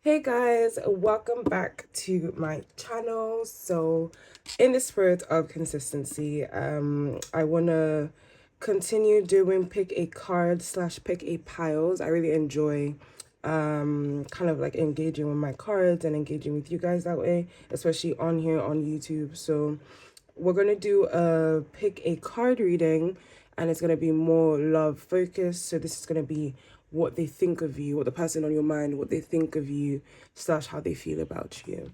Hey guys, welcome back to my channel. So in the spirit of consistency, I want to continue doing pick a card slash pick a piles. I really enjoy kind of like engaging with my cards and engaging with you guys that way, especially on here on YouTube. So we're gonna do a pick a card reading, and it's gonna be more love focused. So this is gonna be what they think of you, what the person on your mind, what they think of you, slash how they feel about you.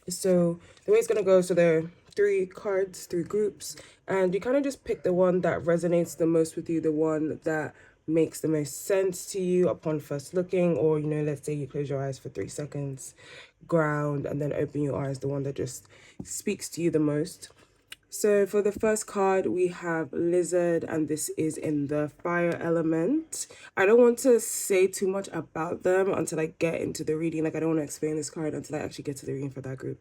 So the way it's gonna go, so there are three cards, three groups, and you kind of just pick the one that resonates the most with you, the one that makes the most sense to you upon first looking, or let's say you close your eyes for 3 seconds, ground, and then open your eyes, the one that just speaks to you the most. So for the first card, we have Lizard, and this is in the fire element. I don't want to say too much about them until I get into the reading. Like, I don't want to explain this card until I actually get to the reading for that group.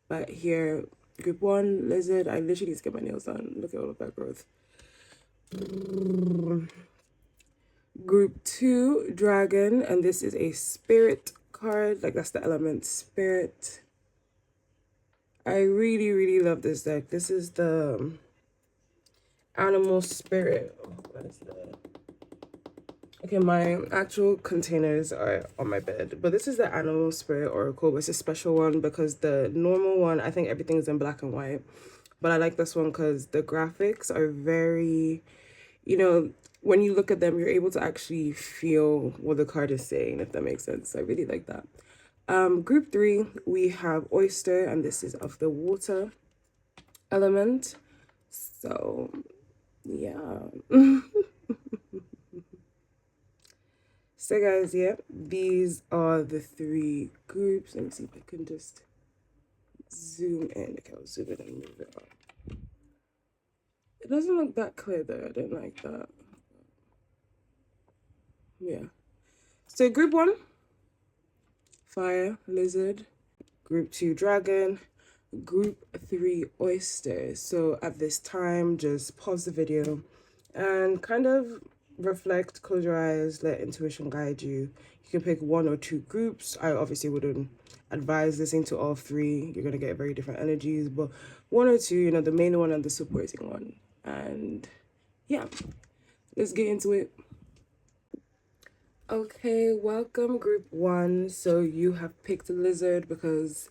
But here, group one, Lizard. I literally need to get my nails done. Look at all of that growth. Group two, Dragon, and this is a spirit card. Like, that's the element spirit. I really, really love this deck. This is the animal spirit. What is that? Okay, my actual containers are on my bed, but this is the animal spirit oracle, but it's a special one because the normal one, I think everything's in black and white, but I like this one because the graphics are very, when you look at them, you're able to actually feel what the card is saying, if that makes sense. I really like that. Group three, we have oyster, and this is of the water element. So yeah. So guys, yeah, these are the three groups. Let me see if I can just zoom in. Okay, I'll zoom in and move it up. It doesn't look that clear though. I don't like that. Yeah. So group one, fire, lizard. Group two, dragon. Group three, oyster. So at this time, just pause the video and kind of reflect, close your eyes, let intuition guide you. You can pick one or two groups. I obviously wouldn't advise listening to all three. You're gonna get very different energies, but one or two, the main one and the supporting one. And yeah, let's get into it. Okay, welcome group one. So you have picked a lizard because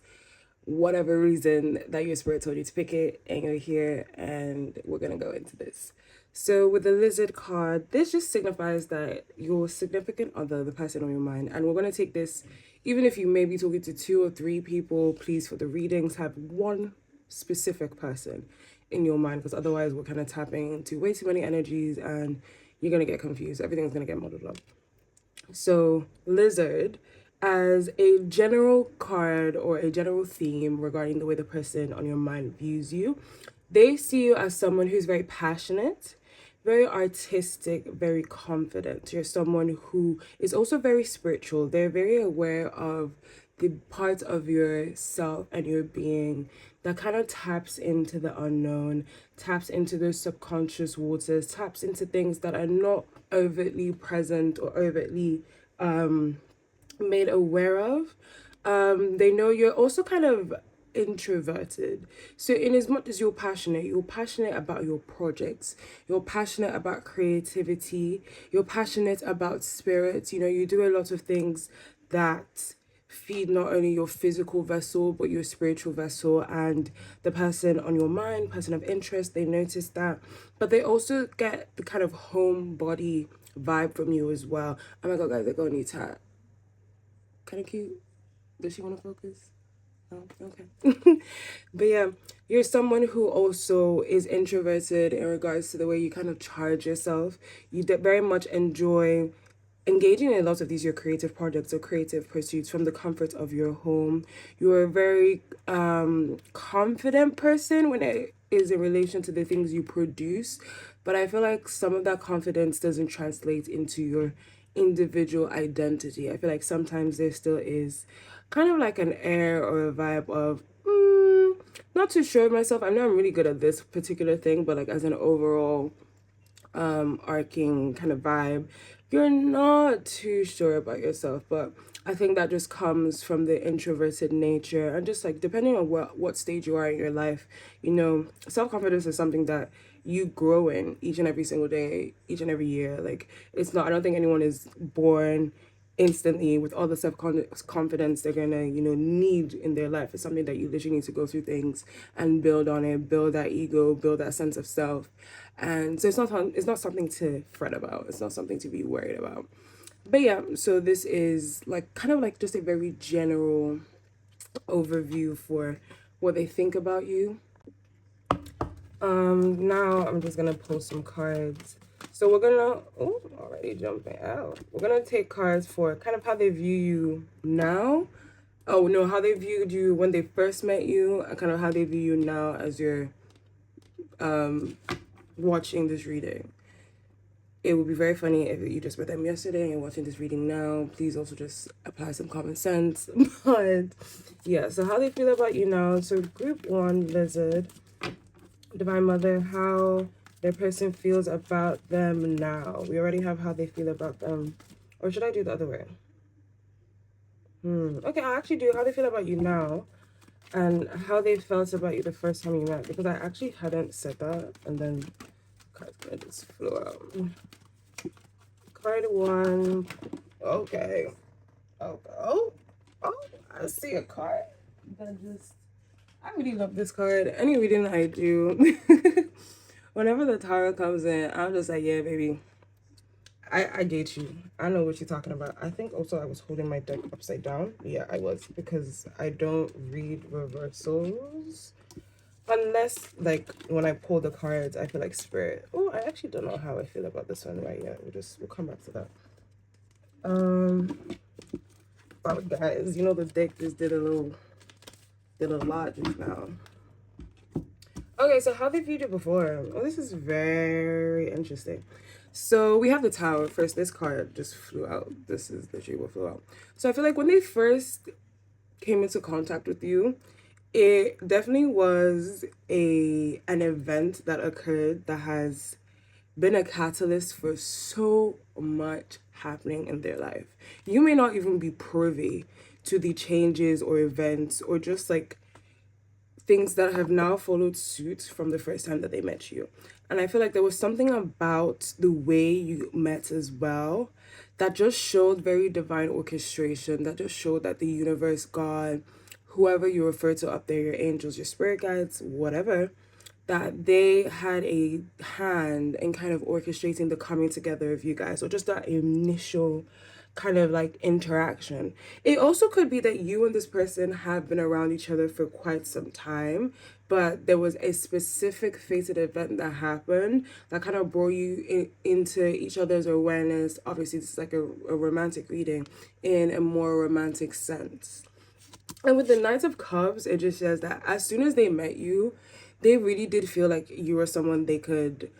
whatever reason that your spirit told you to pick it, and you're here, and we're gonna go into this. So with the lizard card, this just signifies that your significant other, the person on your mind, and we're gonna take this, even if you may be talking to 2 or 3 people, please for the readings have one specific person in your mind, because otherwise we're kind of tapping into way too many energies and you're gonna get confused. Everything's gonna get muddled up. So, lizard, as a general card or a general theme regarding the way the person on your mind views you, they see you as someone who's very passionate, very artistic, very confident. You're someone who is also very spiritual. They're very aware of the part of yourself and your being that kind of taps into the unknown, taps into those subconscious waters, taps into things that are not overtly present or overtly made aware of. They know you're also kind of introverted. So in as much as you're passionate about your projects, you're passionate about creativity, you're passionate about spirits, you do a lot of things that feed not only your physical vessel but your spiritual vessel, and the person on your mind, person of interest, they notice that, but they also get the kind of homebody vibe from you as well. Oh my god, guys, they're gonna need that. Kind of cute. Does she want to focus? Oh, okay. But yeah, you're someone who also is introverted in regards to the way you kind of charge yourself. You very much enjoy engaging in a lot of these your creative projects or creative pursuits from the comfort of your home. You're a very confident person when it is in relation to the things you produce, but I feel like some of that confidence doesn't translate into your individual identity. I feel like sometimes there still is kind of like an air or a vibe of not too sure of myself. I know I'm really good at this particular thing, but like as an overall arcing kind of vibe, you're not too sure about yourself. But I think that just comes from the introverted nature, and just like depending on what stage you are in your life, self-confidence is something that you grow in each and every single day, each and every year. Like, it's not, I don't think anyone is born instantly with all the self-confidence they're gonna need in their life. It's something that you literally need to go through things and build on it, build that ego, build that sense of self. And so it's not something to fret about, it's not something to be worried about. But yeah, so this is like kind of like just a very general overview for what they think about you. Now I'm just gonna pull some cards. So we're gonna, oh, already jumping out. We're gonna take cards for kind of how they view you now. Oh no, how they viewed you when they first met you, and kind of how they view you now as you're watching this reading. It would be very funny if you just met them yesterday and watching this reading now. Please also just apply some common sense. But yeah, so how they feel about you now. So group 1, Lizard, Divine Mother, how their person feels about them now. We already have how they feel about them. Or should I do the other way? Okay, I'll actually do how they feel about you now and how they felt about you the first time you met, because I actually hadn't said that, and then cards kind of just flew out. Card 1. Okay. Oh, I see a card that just, I really love this card. Any reading I do, whenever the tarot comes in, I'm just like, yeah, baby, I get you. I know what you're talking about. I think also I was holding my deck upside down. Yeah, I was, because I don't read reversals. Unless, like, when I pull the cards, I feel like spirit. Oh, I actually don't know how I feel about this one right yet. We'll come back to that. Wow, guys, the deck just did a lot just now. Okay, so how they viewed it before. Oh, this is very interesting. So we have the Tower first. This card just flew out. This is literally what flew out. So I feel like when they first came into contact with you, it definitely was an event that occurred that has been a catalyst for so much happening in their life. You may not even be privy to the changes or events or just like things that have now followed suit from the first time that they met you. And I feel like there was something about the way you met as well that just showed very divine orchestration, that just showed that the universe, God, whoever you refer to up there, your angels, your spirit guides, whatever, that they had a hand in kind of orchestrating the coming together of you guys, or just that initial kind of like interaction. It also could be that you and this person have been around each other for quite some time, but there was a specific fated event that happened that kind of brought you into each other's awareness. Obviously, this is like a romantic reading in a more romantic sense. And with the Knight of Cups, it just says that as soon as they met you, they really did feel like you were someone they could,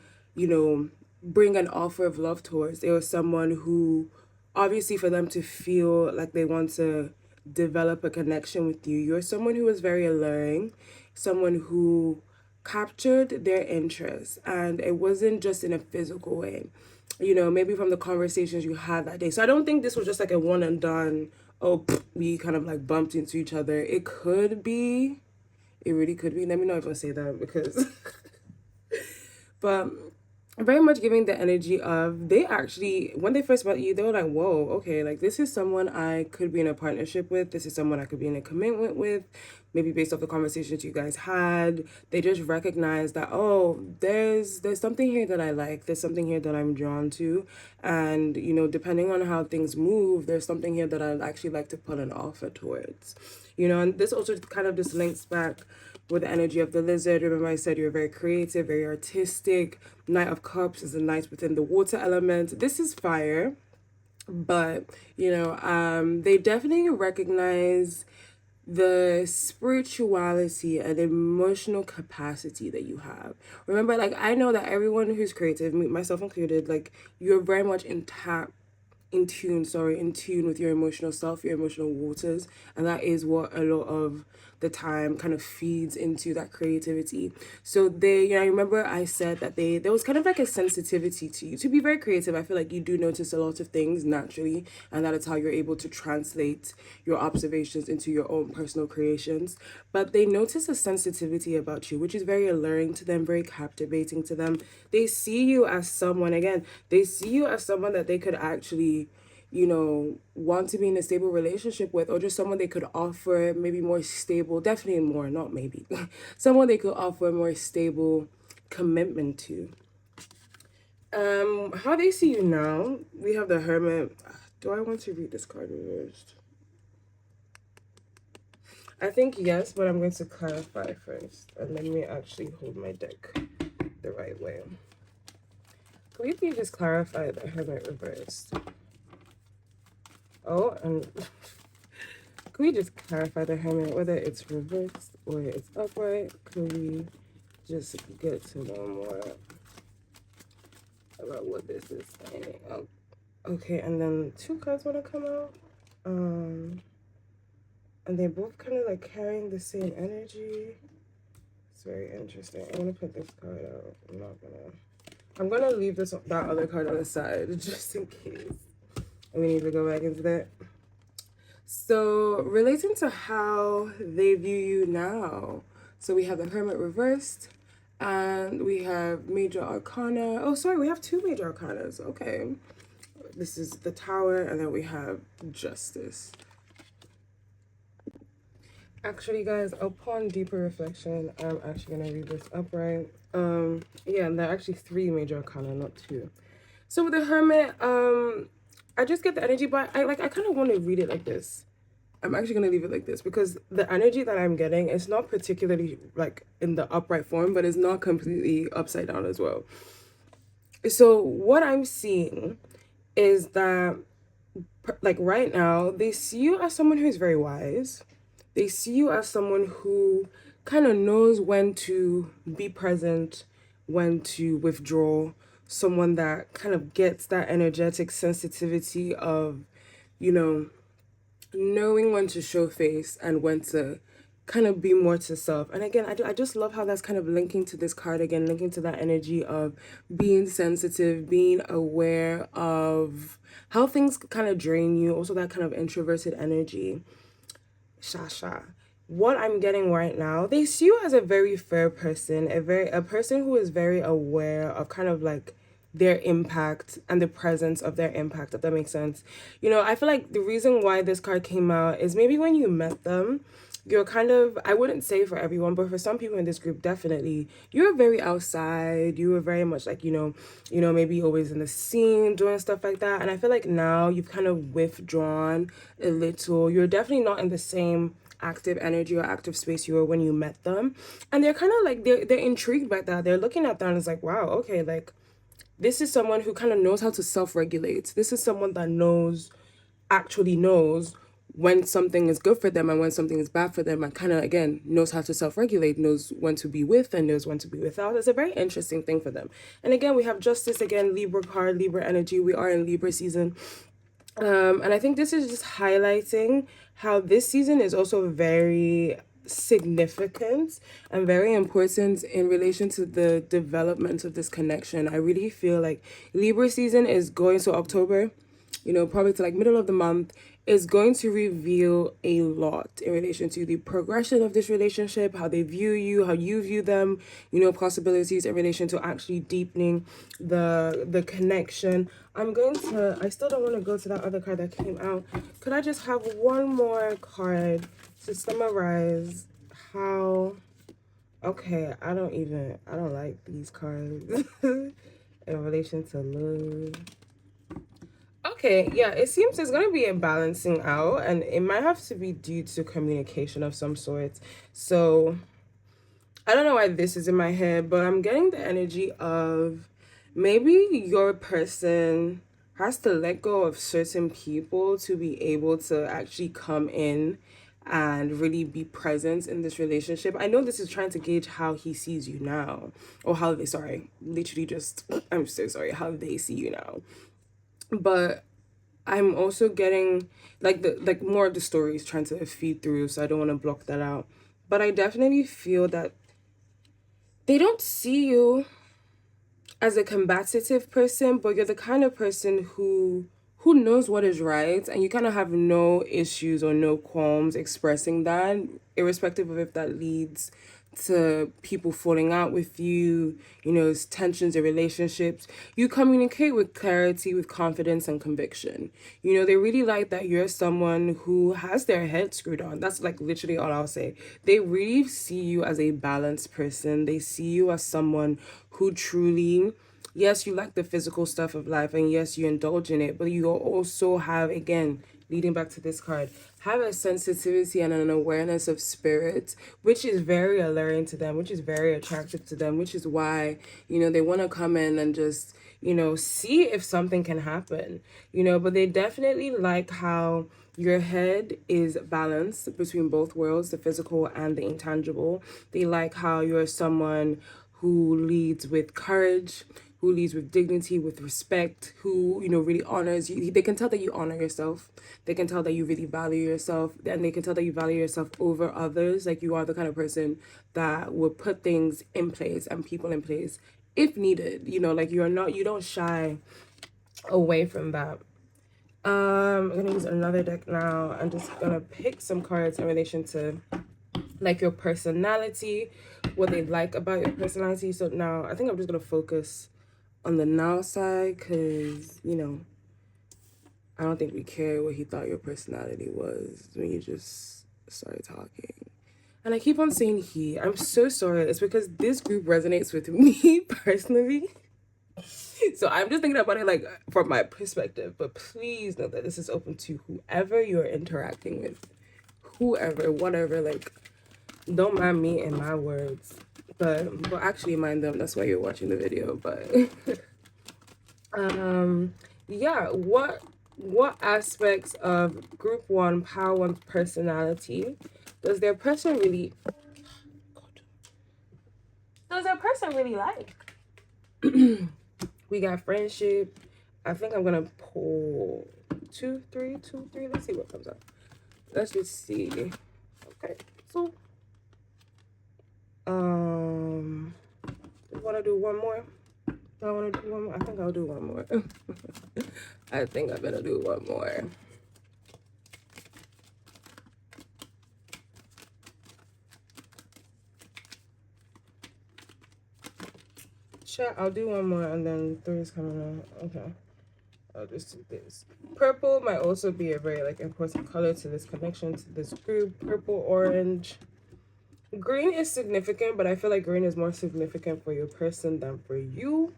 bring an offer of love towards. They were someone who, obviously, for them to feel like they want to develop a connection with you, you're someone who was very alluring, someone who captured their interest. And it wasn't just in a physical way, maybe from the conversations you had that day. So I don't think this was just like a one and done, oh, we kind of like bumped into each other. It could be. It really could be. Let me not even say that because, but very much giving the energy of they actually, when they first met you, they were like, whoa, okay, like this is someone I could be in a partnership with. This is someone I could be in a commitment with. Maybe based off the conversations you guys had, they just recognized that, oh, there's something here that I like. There's something here that I'm drawn to. And, depending on how things move, there's something here that I'd actually like to put an offer towards. And this also kind of just links back with the energy of the Lizard. Remember I said you're very creative, very artistic. Knight of Cups is a knight within the water element. This is fire, but they definitely recognize the spirituality and emotional capacity that you have. Remember, like, I know that everyone who's creative, myself included, like, you're very much in tap in tune with your emotional self, your emotional waters, and that is what a lot of the time kind of feeds into that creativity. So they, you know, I remember I said that there was kind of like a sensitivity to you to be very creative. I feel like you do notice a lot of things naturally, and that is how you're able to translate your observations into your own personal creations. But they notice a sensitivity about you, which is very alluring to them, very captivating to them. They see you as someone, again, they see you as someone that they could actually, you know, want to be in a stable relationship with, or just someone they could offer maybe more stable, definitely more, not maybe, someone they could offer a more stable commitment to. How they see you now, we have the Hermit. Do I want to read this card reversed? I think yes, but I'm going to clarify first, and let me actually hold my deck the right way. Can we please just clarify the Hermit reversed? Oh, and can we just clarify the Hermit, whether it's reversed or it's upright? Can we just get to know more about what this is saying? Oh, okay, and then two cards want to come out. And they're both kind of like carrying the same energy. It's very interesting. I'm gonna put this card out. I'm gonna leave that other card on the side just in case. And we need to go back into that. So relating to how they view you now. So we have the Hermit reversed, and we have Major Arcana. Oh, sorry, we have two Major Arcanas. Okay. This is the Tower, and then we have Justice. Actually, guys, upon deeper reflection, I'm actually gonna read this upright. Yeah, and there are actually three Major Arcana, not two. So with the Hermit, I just get the energy, but I kind of want to read it like this. I'm actually gonna leave it like this because the energy that I'm getting is not particularly like in the upright form, but it's not completely upside down as well. So what I'm seeing is that like right now they see you as someone who's very wise. They see you as someone who kind of knows when to be present, when to withdraw, someone that kind of gets that energetic sensitivity of, you know, knowing when to show face and when to kind of be more to self. And again, I just love how that's kind of linking to this card again, linking to that energy of being sensitive, being aware of how things kind of drain you, also that kind of introverted energy. Shasha. What I'm getting right now, they see you as a very fair person, a person who is very aware of kind of like their impact and the presence of their impact, if that makes sense. You know, I feel like the reason why this card came out is maybe when you met them, you're kind of, I wouldn't say for everyone, but for some people in this group, definitely, you were very outside. You were very much like, maybe always in the scene, doing stuff like that. And I feel like now you've kind of withdrawn a little. You're definitely not in the same active energy or active space you were when you met them. And they're kind of like, they're intrigued by that. They're looking at that and it's like, wow, okay, like, this is someone who kind of knows how to self-regulate. This is someone that actually knows when something is good for them and when something is bad for them, and kind of again knows how to self-regulate, knows when to be with and knows when to be without. It's a very interesting thing for them. And again, we have Justice, again, Libra card, Libra energy. We are in Libra season. And I think this is just highlighting how this season is also very significant and very important in relation to the development of this connection. I really feel like Libra season is going to October, probably to like middle of the month, is going to reveal a lot in relation to the progression of this relationship, how they view you, how you view them, possibilities in relation to actually deepening the connection. I still don't want to go to that other card that came out. Could I just have one more card to summarize how, okay, I don't like these cards in relation to love. Okay, yeah, it seems there's going to be a balancing out, and it might have to be due to communication of some sort. So, I don't know why this is in my head, but I'm getting the energy of maybe your person has to let go of certain people to be able to actually come in and really be present in this relationship. I know this is trying to gauge how he sees you now, or literally just, I'm so sorry, how they see you now. But I'm also getting like more of the stories trying to feed through, so I don't want to block that out. But I definitely feel that they don't see you as a combative person, but you're the kind of person who knows what is right, and you kind of have no issues or no qualms expressing that, irrespective of if that leads to people falling out with you, tensions in relationships. You communicate with clarity, with confidence and conviction. They really like that you're someone who has their head screwed on. That's like literally all I'll say. They really see you as a balanced person. They see you as someone who truly, yes, you like the physical stuff of life, and yes, you indulge in it, but you also have, again, leading back to this card, have a sensitivity and an awareness of spirit, which is very alluring to them, which is very attractive to them, which is why, they want to come in and just, see if something can happen, but they definitely like how your head is balanced between both worlds, the physical and the intangible. They like how you're someone who leads with courage, who leads with dignity, with respect, who, really honors you. They can tell that you honor yourself. They can tell that you really value yourself, and they can tell that you value yourself over others. Like, you are the kind of person that will put things in place and people in place if needed. Like, you don't shy away from that. I'm gonna use another deck now. I'm just gonna pick some cards in relation to like your personality, what they like about your personality. So now I think I'm just gonna focus on the now side, because I don't think we care what he thought your personality was when you just started talking. And I keep on saying he. I'm so sorry. It's because this group resonates with me personally. So I'm just thinking about it like from my perspective. But please know that this is open to whoever you're interacting with. Whoever, whatever, like, don't mind me and my words. But actually mind them. That's why you're watching the video. But yeah, what aspects of group one, power one's personality does their person really like? We got friendship. I think I'm gonna pull two, three. Let's see what comes up. Let's just see. Okay, so you wanna do one more? I want to do one more. I think I'll do one more. I think I'm gonna do one more. Sure, I'll do one more, and then three is coming out. Okay, I'll just do this. Purple might also be a very like important color to this connection, to this group. Purple, orange. Green is significant, but I feel like green is more significant for your person than for you.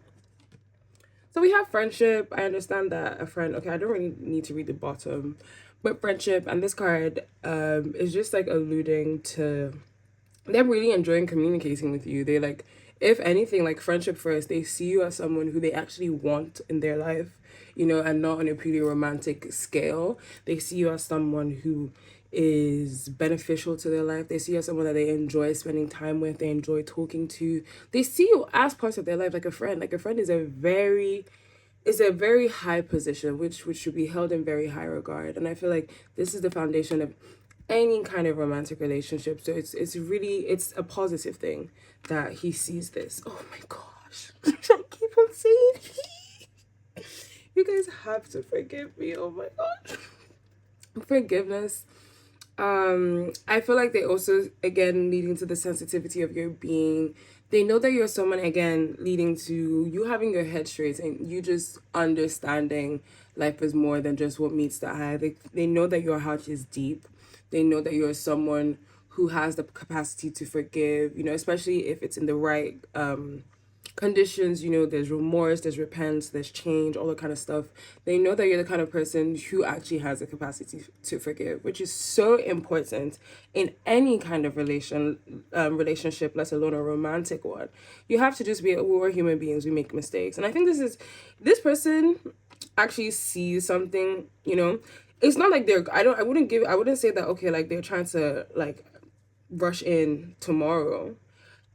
So we have friendship. I understand that a friend, okay, I don't really need to read the bottom, but friendship, and this card is just like alluding to them really enjoying communicating with you. They like, if anything, like friendship first, they see you as someone who they actually want in their life, and not on a purely romantic scale. They see you as someone who is beneficial to their life. They see you as someone that they enjoy spending time with, they enjoy talking to. They see you as part of their life, like a friend. Like a friend is a very high position, which should be held in very high regard. And I feel like this is the foundation of any kind of romantic relationship. So it's a positive thing that he sees this. Oh my gosh. I keep on saying you guys have to forgive me. Oh my gosh. Forgiveness. I feel like they also, again, leading to the sensitivity of your being, they know that you're someone, again, leading to you having your head straight and you just understanding life is more than just what meets the eye. They know that your heart is deep. They know that you're someone who has the capacity to forgive, especially if it's in the right conditions. There's remorse, there's repentance, there's change, all that kind of stuff. They know that you're the kind of person who actually has the capacity to forgive, which is so important in any kind of relationship, let alone a romantic one. You have to just be, we're human beings, we make mistakes. And I think this person actually sees something. It's not like I wouldn't say that, okay, like they're trying to like rush in tomorrow.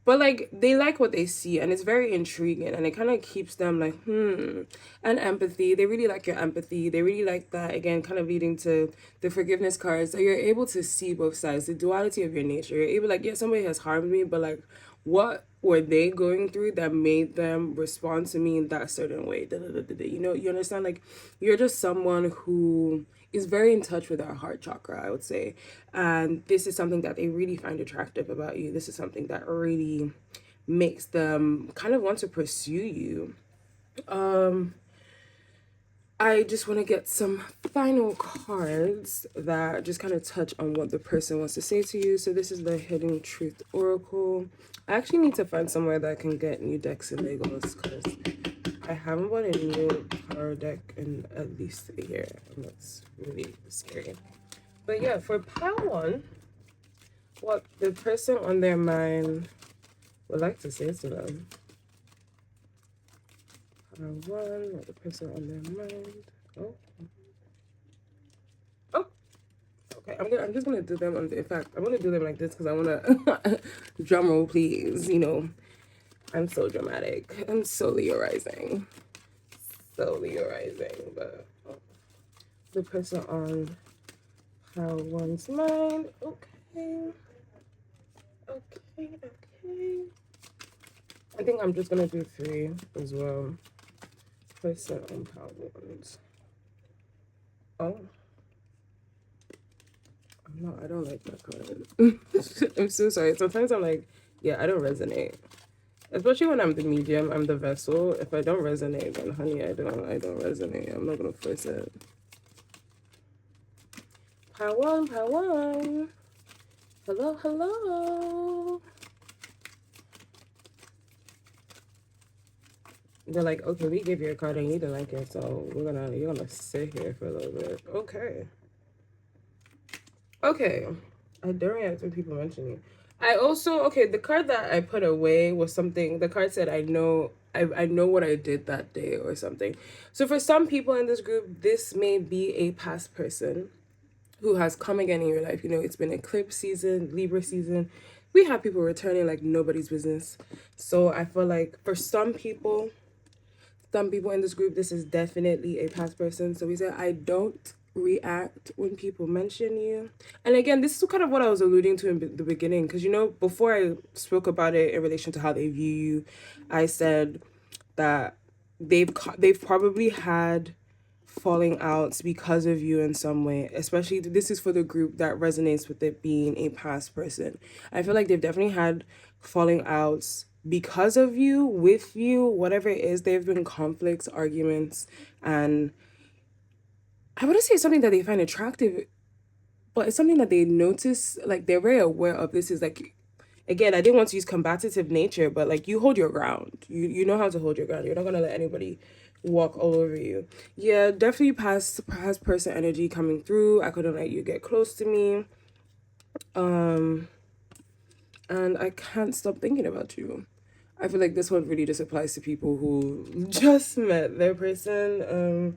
But like they like what they see, and it's very intriguing, and it kind of keeps them like and empathy. They really like your empathy. They really like that, again, kind of leading to the forgiveness cards. So you're able to see both sides, the duality of your nature. You're able, like, yeah, somebody has harmed me, but like, what were they going through that made them respond to me in that certain way? Da, da, da, da, da. You know, you understand? Like, you're just someone who is very in touch with our heart chakra, I would say. And this is something that they really find attractive about you. This is something that really makes them kind of want to pursue you. I just want to get some final cards that just kind of touch on what the person wants to say to you. So this is the Hidden Truth Oracle. I actually need to find somewhere that I can get new decks in Lagos, because I haven't bought a new tarot deck in at least a year, and that's really scary. But yeah, for pile one, what the person on their mind would like to say to them. Pile one, what the person on their mind. Oh, okay. I'm just gonna do them on the. In fact, I'm gonna do them like this because I wanna drum roll, please. You know, I'm so dramatic. I'm so Leo rising. So Leo rising, but the person on pile one's mind. Okay. I think I'm just gonna do 3 as well. Person on pile ones. Oh. No, I don't like that card. I'm so sorry. Sometimes I'm like, yeah, I don't resonate. Especially when I'm the medium, I'm the vessel. If I don't resonate, then honey, I don't resonate. I'm not gonna force it. Pile one, pile one. Hello, hello. They're like, okay, we gave you a card and you didn't like it, so you're gonna sit here for a little bit. Okay. Okay. I don't react when people mention you. I also, okay, the card that I put away was something, the card said, I know what I did that day or something. So for some people in this group, this may be a past person who has come again in your life. You know, it's been eclipse season, Libra season. We have people returning like nobody's business. So I feel like for some people in this group, this is definitely a past person. So we said, I don't react when people mention you. And again, this is kind of what I was alluding to in the beginning, because, you know, before I spoke about it in relation to how they view you, I said that they've probably had falling outs because of you in some way. Especially, this is for the group that resonates with it being a past person. I feel like they've definitely had falling outs because of you, with you, whatever it is. There have been conflicts, arguments, and I wouldn't say it's something that they find attractive, but it's something that they notice, like they're very aware of. This is like, again, I didn't want to use combative nature, but like you hold your ground. You know how to hold your ground. You're not gonna let anybody walk all over you. Yeah, definitely past person energy coming through. I couldn't let you get close to me. And I can't stop thinking about you. I feel like this one really just applies to people who just met their person.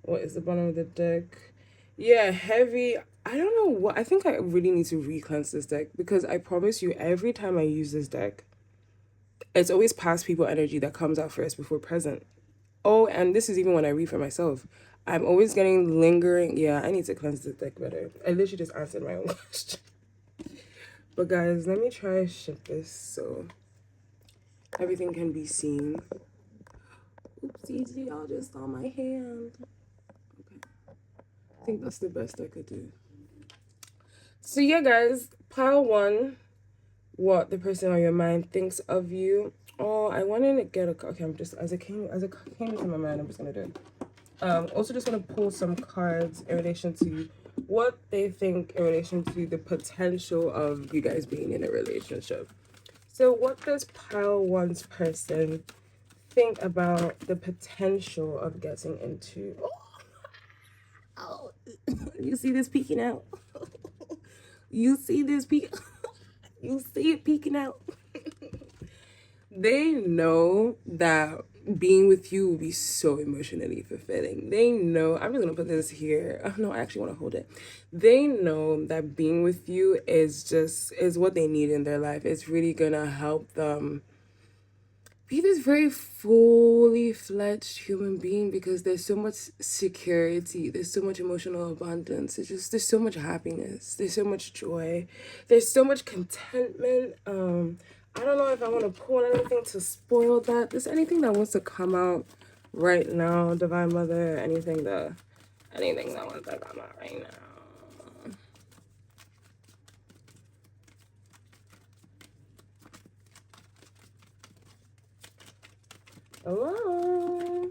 What is the bottom of the deck? Yeah, heavy. I don't know what. I think I really need to re-cleanse this deck, because I promise you, every time I use this deck, it's always past people energy that comes out first before present. Oh, and this is even when I read for myself. I'm always getting lingering. Yeah, I need to cleanse this deck better. I literally just answered my own question. But guys, let me try to shift this so everything can be seen. Oopsie, y'all just saw my hand. Okay. I think that's the best I could do. So yeah, guys, pile one, what the person on your mind thinks of you. Oh, I wanted to get a, okay, I'm just, as it came into my mind, I'm just gonna do it. Also just want to pull some cards in relation to what they think in relation to the potential of you guys being in a relationship. So what does pile one's person think about the potential of getting into? Oh, you see this peeking out? You see this peek? You see it peeking out? They know that being with you will be so emotionally fulfilling. They know, I'm just gonna put this here. Oh no, I actually want to hold it. They know that being with you is what they need in their life. It's really gonna help them be this very fully fledged human being, because there's so much security, there's so much emotional abundance, there's so much happiness, there's so much joy, there's so much contentment. I don't know if I want to pull anything to spoil that. There's anything that wants to come out right now, Divine Mother, anything that wants to come out right now. Hello.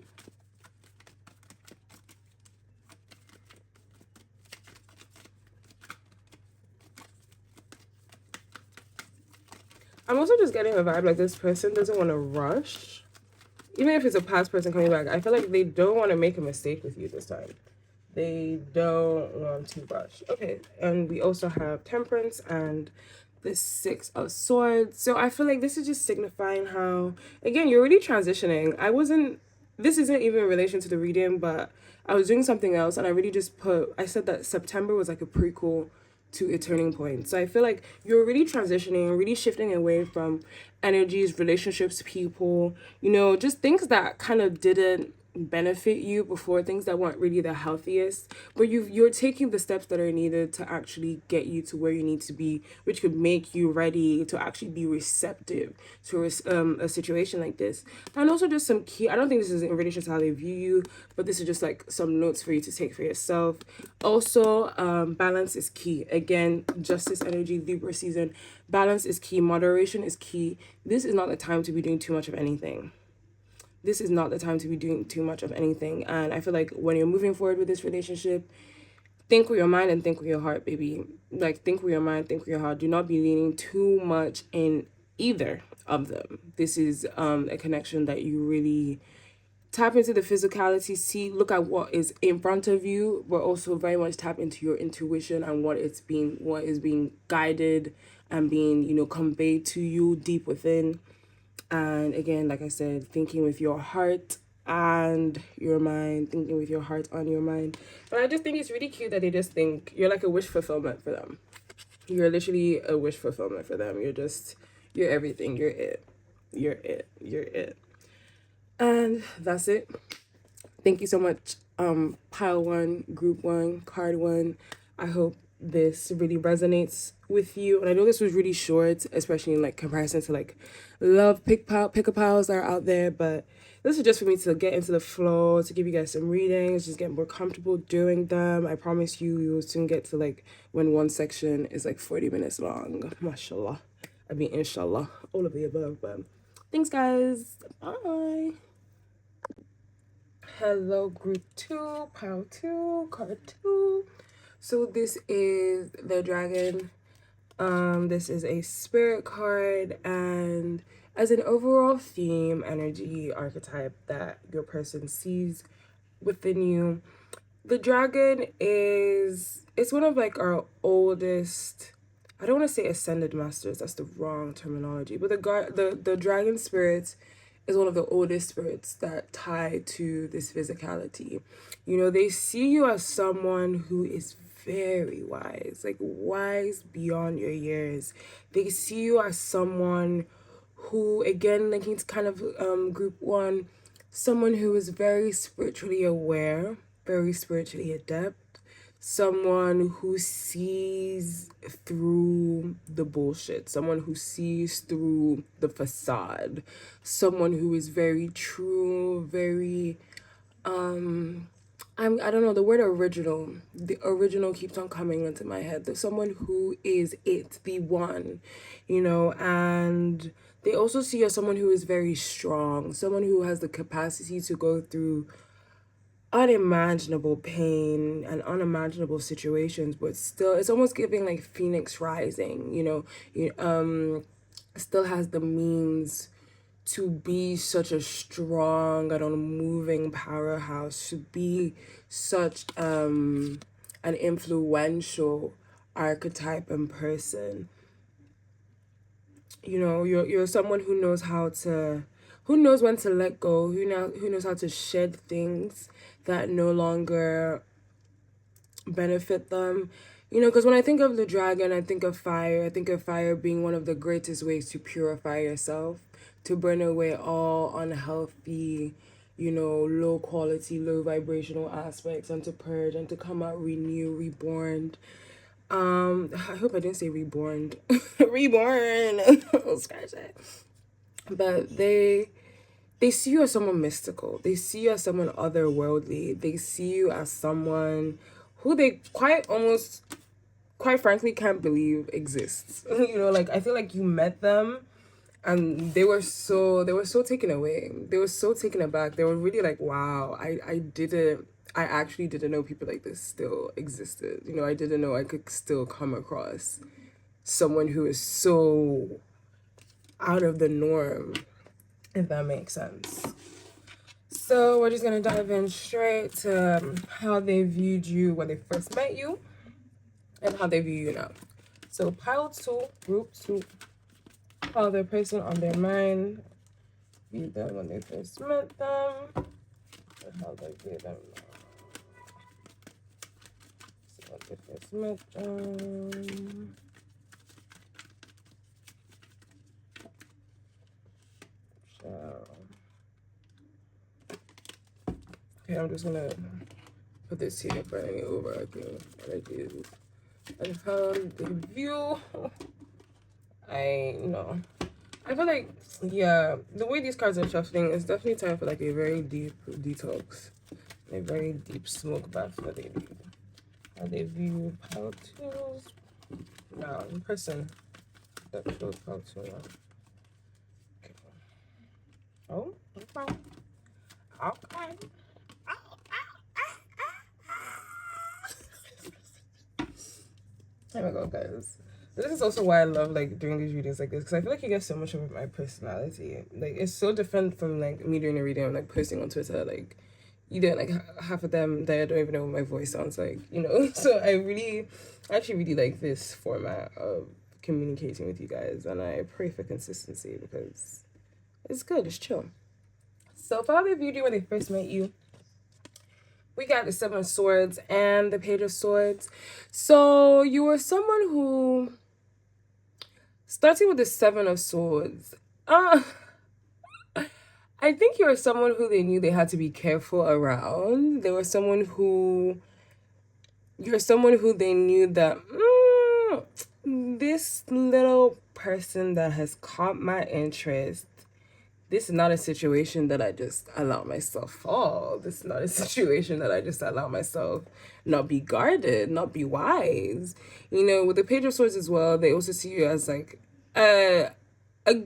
I'm also just getting a vibe like this person doesn't want to rush. Even if it's a past person coming back, I feel like they don't want to make a mistake with you this time. They don't want to rush. Okay, and we also have Temperance and the Six of Swords. So I feel like this is just signifying how, again, you're already transitioning. This isn't even in relation to the reading, but I was doing something else and I said that September was like a prequel to a turning point. So I feel like you're really transitioning, really shifting away from energies, relationships, people, just things that kind of didn't benefit you before, things that weren't really the healthiest, but you're taking the steps that are needed to actually get you to where you need to be, which could make you ready to actually be receptive to a situation like this. And also just some key, I don't think this is in relation to how they view you, but this is just like some notes for you to take for yourself. Also, balance is key. Again, justice energy, Libra season, balance is key, moderation is key. This is not the time to be doing too much of anything. This is not the time to be doing too much of anything. And I feel like when you're moving forward with this relationship, think with your mind and think with your heart, baby. Like, think with your mind, think with your heart. Do not be leaning too much in either of them. This is a connection that you really tap into the physicality, look at what is in front of you, but also very much tap into your intuition and what is being guided and being, conveyed to you deep within. And again, like I said, thinking with your heart and your mind, thinking with your heart on your mind. But I just think it's really cute that they just think you're like a wish fulfillment for them. You're literally a wish fulfillment for them. You're everything. You're it. You're it. You're it. And that's it. Thank you so much, pile one, group one, card one. I hope this really resonates with you. And I know this was really short, especially in like comparison to like love pick a piles that are out there, but this is just for me to get into the flow, to give you guys some readings, just get more comfortable doing them. I promise you will soon get to like when one section is like 40 minutes long. Mashallah. I mean, inshallah, all of the above. But thanks, guys. Bye. Hello, group two, pile two, card two. So this is the dragon. This is a spirit card, and as an overall theme, energy, archetype that your person sees within you, the dragon it's one of like our oldest, I don't want to say ascended masters, that's the wrong terminology, but the dragon spirit is one of the oldest spirits that tie to this physicality. They see you as someone who is very wise, like wise beyond your years. They see you as someone who, again, linking to kind of group one, someone who is very spiritually aware, very spiritually adept, someone who sees through the bullshit, someone who sees through the facade, someone who is very true, very I don't know, the word original. The original keeps on coming into my head. There's someone who is it, the one, and they also see you as someone who is very strong, someone who has the capacity to go through unimaginable pain and unimaginable situations, but still it's almost giving like Phoenix rising, still has the means to be such a strong and unmoving powerhouse, to be such an influential archetype and person. You're someone who knows how to who knows when to let go, who knows how to shed things that no longer benefit them. You know, because when I think of the dragon, I think of fire. I think of fire being one of the greatest ways to purify yourself, to burn away all unhealthy, you know, low quality, low vibrational aspects, and to purge and to come out renewed, reborn. I hope I didn't say reborn. Reborn. Scratch that. But they see you as someone mystical. They see you as someone otherworldly. They see you as someone who they quite frankly can't believe exists. You know, like I feel like you met them and they were so taken away. They were so taken aback. They were really like, wow, I actually didn't know people like this still existed. You know, I didn't know I could still come across someone who is so out of the norm, if that makes sense. So we're just gonna dive in straight to how they viewed you when they first met you and how they view you now. So pile 2, group 2, how the person on their mind viewed them when they first met them and how they view them now. So when they first met them. Okay, I'm just gonna put this here for any overarching energies. And how they view. I feel like, yeah, the way these cards are shuffling, it's definitely time for like a very deep detox, a very deep smoke bath for they view. How they view pile 2s. Now, in person, that shows pile 2 now. Okay. Oh, okay. Okay. Oh my god, guys. This is also why I love like doing these readings like this, because I feel like you get so much of my personality. Like it's so different from like me doing a reading and like posting on Twitter. Like you don't like half of them that I don't even know what my voice sounds like, you know. So I actually really like this format of communicating with you guys, and I pray for consistency because it's good, it's chill. So for how they viewed you when they first met you, we got the 7 of Swords and the Page of Swords. So you were someone who, starting with the 7 of Swords, I think you were someone who they knew they had to be careful around. You're someone who they knew that this little person that has caught my interest, this is not a situation that I just allow myself fall. This is not a situation that I just allow myself not be guarded, not be wise. You know, with the Page of Swords as well, they also see you as like a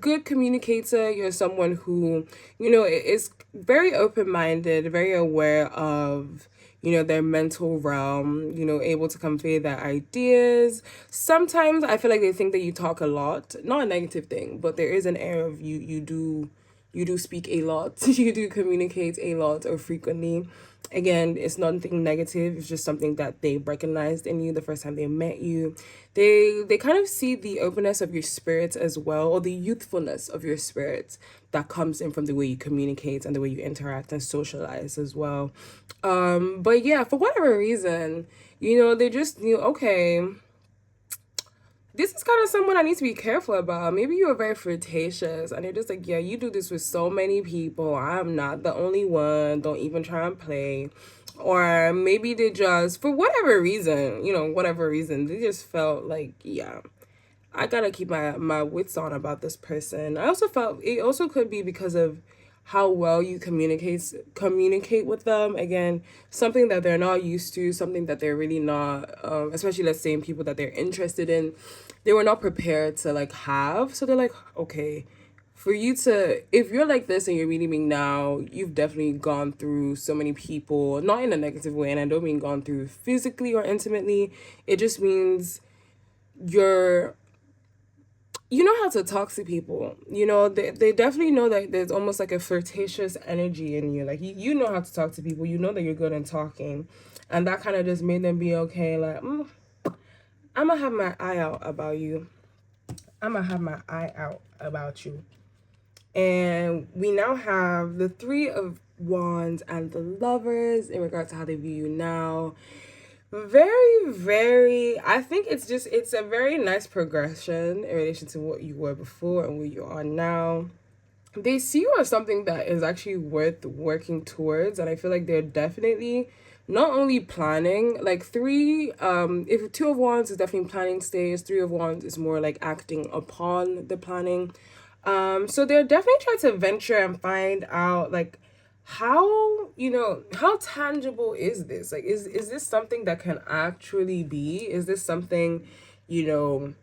good communicator. You're someone who, you know, is very open-minded, very aware of, you know, their mental realm, you know, able to convey their ideas. Sometimes I feel like they think that you talk a lot. Not a negative thing, but there is an air of you do speak a lot. You do communicate a lot or frequently. Again, it's nothing negative. It's just something that they recognized in you the first time they met you. They kind of see the openness of your spirit as well, or the youthfulness of your spirit that comes in from the way you communicate and the way you interact and socialize as well. But yeah, for whatever reason, you know, they just knew, okay, this is kind of someone I need to be careful about. Maybe you're very flirtatious and you're just like, yeah, you do this with so many people. I'm not the only one. Don't even try and play. Or maybe they just, for whatever reason, you know, whatever reason, they just felt like, yeah, I gotta keep my wits on about this person. I also felt it also could be because of how well you communicate with them. Again, something that they're not used to, something that they're really not, especially let's say in people that they're interested in, they were not prepared to like have. So they're like, okay, for you to, if you're like this and you're meeting me now, you've definitely gone through so many people, not in a negative way, and I don't mean gone through physically or intimately. It just means you know how to talk to people. You know, they definitely know that there's almost like a flirtatious energy in you. Like, you know how to talk to people. You know that you're good in talking. And that kind of just made them be okay. Like, I'm going to have my eye out about you. I'm going to have my eye out about you. And we now have the Three of Wands and the Lovers in regards to how they view you now. Very, very, I think it's a very nice progression in relation to what you were before and where you are now. They see you as something that is actually worth working towards, and I feel like they're definitely not only planning, like if Two of Wands is definitely planning stage, Three of Wands is more like acting upon the planning. So they're definitely trying to venture and find out, like, how tangible is this? Like, is this something that can actually be? Is this something, you know,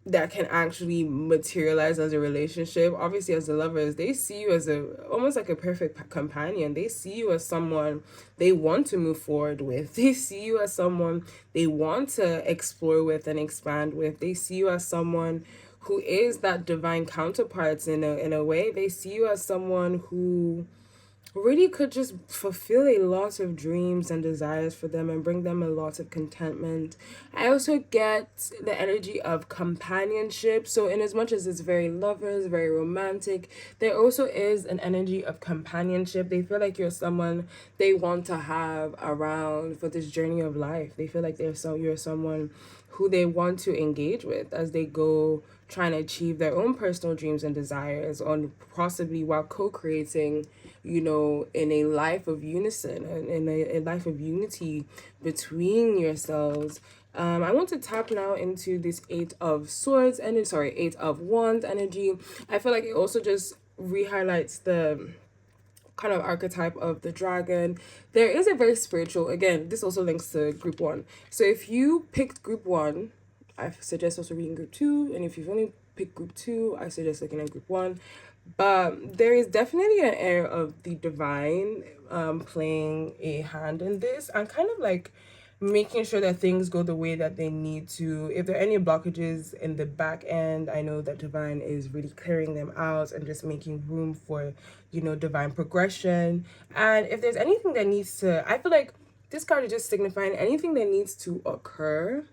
that can actually materialize as a relationship? Obviously, as the lovers, they see you as a almost like a perfect companion. They see you as someone they want to move forward with. They see you as someone they want to explore with and expand with. They see you as someone who is that divine counterparts in a way. They see you as someone who really could just fulfill a lot of dreams and desires for them and bring them a lot of contentment. I also get the energy of companionship. So, in as much as it's very lovers, very romantic, there also is an energy of companionship. They feel like you're someone they want to have around for this journey of life. They feel like you're someone who they want to engage with as they go trying to achieve their own personal dreams and desires, on possibly while co-creating, in a life of unison and in a life of unity between yourselves. I want to tap now into this Eight of Wands energy. I feel like it also just re-highlights the kind of archetype of the dragon. There is a very spiritual, again, this also links to group one. So if you picked group one, I suggest also reading group two. And if you've only picked group two, I suggest looking at group one. But there is definitely an air of the divine playing a hand in this, and kind of like making sure that things go the way that they need to. If there are any blockages in the back end, I know that divine is really clearing them out and just making room for, divine progression. And if there's anything that needs to, I feel like this card is just signifying anything that needs to occur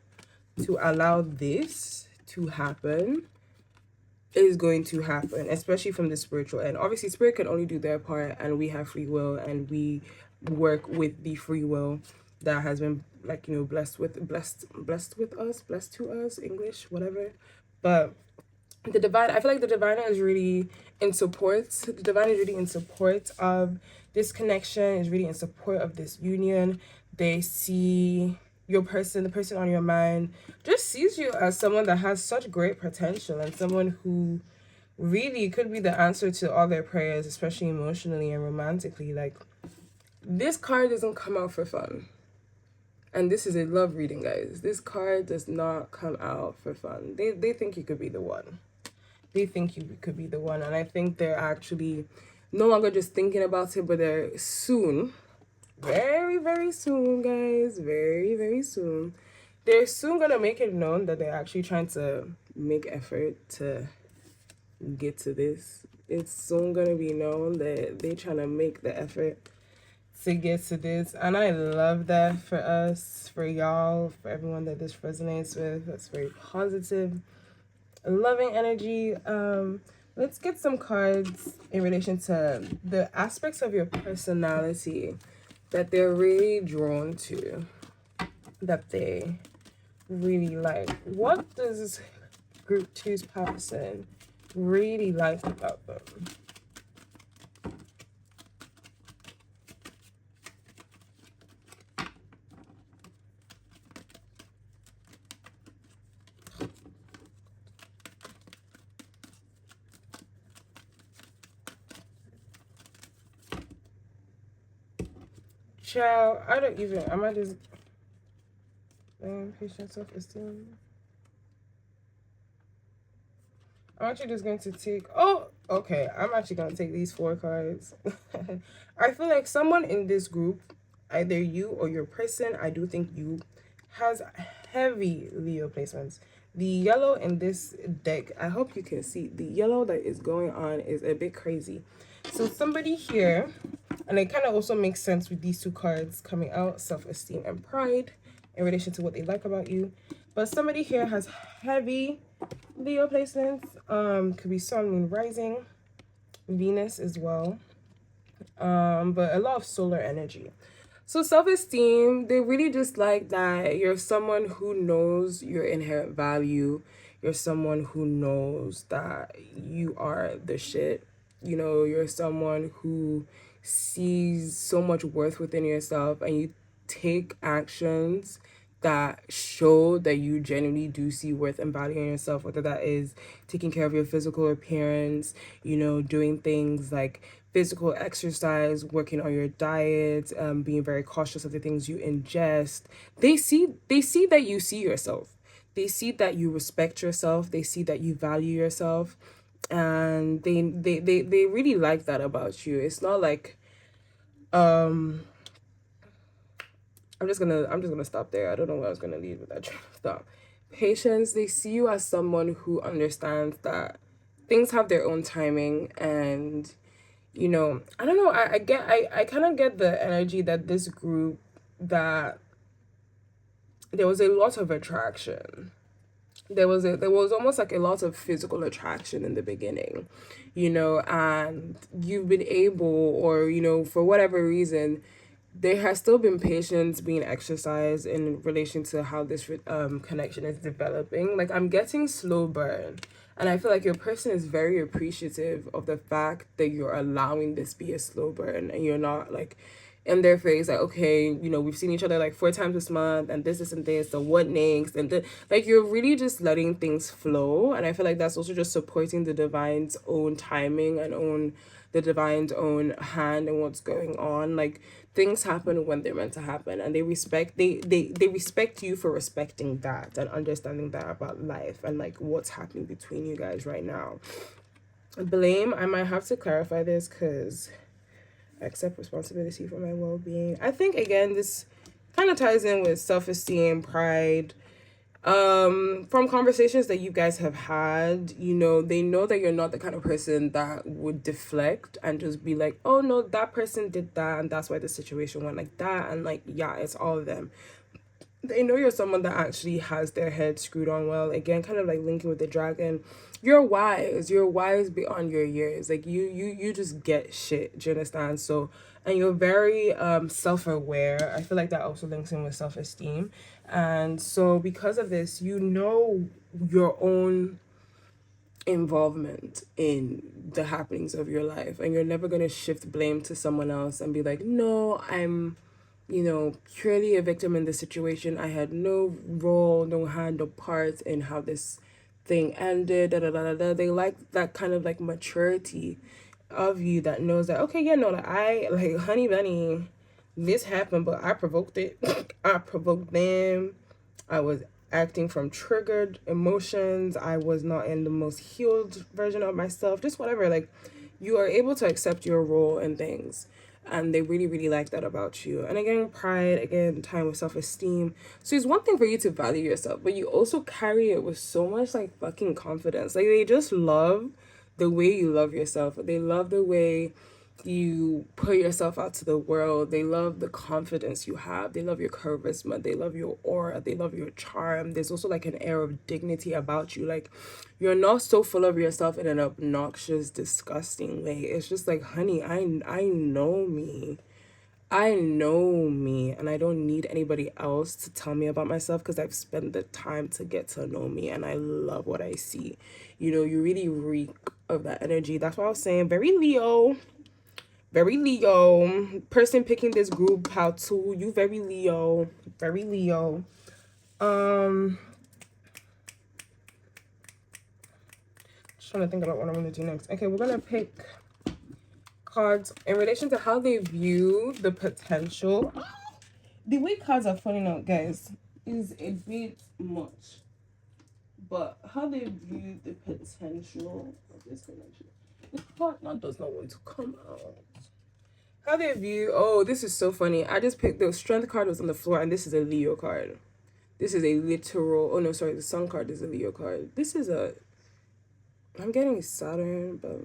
to allow this to happen is going to happen, especially from the spiritual end. Obviously, spirit can only do their part, and we have free will, and we work with the free will that has been, like, blessed to us, English, whatever. But the divine, I feel like the divine is really in support. The divine is really in support of this connection, is really in support of this union. They see the person on your mind just sees you as someone that has such great potential, and someone who really could be the answer to all their prayers, especially emotionally and romantically. Like, this card doesn't come out for fun. And this is a love reading, guys. This card does not come out for fun. They think you could be the one. They think you could be the one. And I think they're actually no longer just thinking about it, but they're soon, very, very soon, guys, very, very soon, they're soon going to make it known that they're actually trying to make effort to get to this. It's soon going to be known that they're trying to make the effort to get to this. And I love that for us, for y'all, for everyone that this resonates with. That's very positive, loving energy. Let's get some cards in relation to the aspects of your personality that they're really drawn to, that they really like. What does group two's person really like about them? Child, I might just, patient, self-esteem. I'm actually just going to take, okay, I'm actually going to take these 4 cards. I feel like someone in this group, either you or your person, I do think you, has heavy Leo placements. The yellow in this deck, I hope you can see, the yellow that is going on is a bit crazy. So somebody here, and it kind of also makes sense with these 2 cards coming out, self-esteem and pride, in relation to what they like about you. But somebody here has heavy Leo placements could be Sun, Moon, Rising, Venus as well, but a lot of solar energy. So self-esteem, they really just like that you're someone who knows your inherent value. You're someone who knows that you are the shit. You know, you're someone who sees so much worth within yourself, and you take actions that show that you genuinely do see worth and value in yourself, whether that is taking care of your physical appearance, you know, doing things like physical exercise, working on your diet, being very cautious of the things you ingest. They see that you see yourself. They see that you respect yourself. They see that you value yourself, and they really like that about you. It's not like um I'm just gonna stop there. I don't know where I was gonna lead with that train of thought. Patience, they see you as someone who understands that things have their own timing, and you know, I don't know, I kind of get the energy that this group, that there was a lot of attraction. There was almost like a lot of physical attraction in the beginning, you know, and you've been able, or you know, for whatever reason, there has still been patience being exercised in relation to how this connection is developing. Like, I'm getting slow burn, and I feel like your person is very appreciative of the fact that you're allowing this be a slow burn, and you're not like in their face like, okay, you know, we've seen each other like 4 times this month, and this and this, so what next, and like, you're really just letting things flow. And I feel like that's also just supporting the divine's own timing, and own the divine's own hand and what's going on. Like, things happen when they're meant to happen, and they respect you for respecting that and understanding that about life and like what's happening between you guys right now. Blame, I might have to clarify this because I accept responsibility for my well-being. I think again this kind of ties in with self-esteem, pride. From conversations that you guys have had, you know, they know that you're not the kind of person that would deflect and just be like, oh no, that person did that and that's why the situation went like that, and like, yeah, it's all of them. They know you're someone that actually has their head screwed on well. Again, kind of like linking with the dragon. You're wise. You're wise beyond your years. Like, you just get shit. Do you understand? So, and you're very self-aware. I feel like that also links in with self-esteem. And so because of this, you know your own involvement in the happenings of your life, and you're never going to shift blame to someone else and be like, no, I'm, you know, purely a victim in this situation. I had no role, no hand, no part in how this thing ended. Da, da, da, da, da. They like that kind of like maturity of you that knows that, okay, yeah, no, like, I, like, honey bunny, this happened, but I provoked it. I provoked them. I was acting from triggered emotions. I was not in the most healed version of myself. Just whatever. Like, you are able to accept your role in things. And they really, really like that about you. And again, pride, again, time with self-esteem. So it's one thing for you to value yourself, but you also carry it with so much like fucking confidence. Like, they just love the way you love yourself. They love the way you put yourself out to the world. They love the confidence you have. They love your charisma. They love your aura. They love your charm. There's also like an air of dignity about you. Like, you're not so full of yourself in an obnoxious, disgusting way. It's just like, honey, I know me. I know me, and I don't need anybody else to tell me about myself because I've spent the time to get to know me, and I love what I see. You know, you really reek of that energy. That's what I was saying. Very Leo. Very Leo. Person picking this group, how to. You very Leo. Very Leo. Just trying to think about what I'm going to do next. Okay, we're going to pick cards in relation to how they view the potential. The way cards are falling out, guys, is a bit much. But how they view the potential of this connection. The card now does not want to come out. How they view, oh, this is so funny. I just picked the strength card was on the floor, and this is a Leo card. This is a literal, oh no, sorry, the sun card is a Leo card. This is a, I'm getting Saturn, but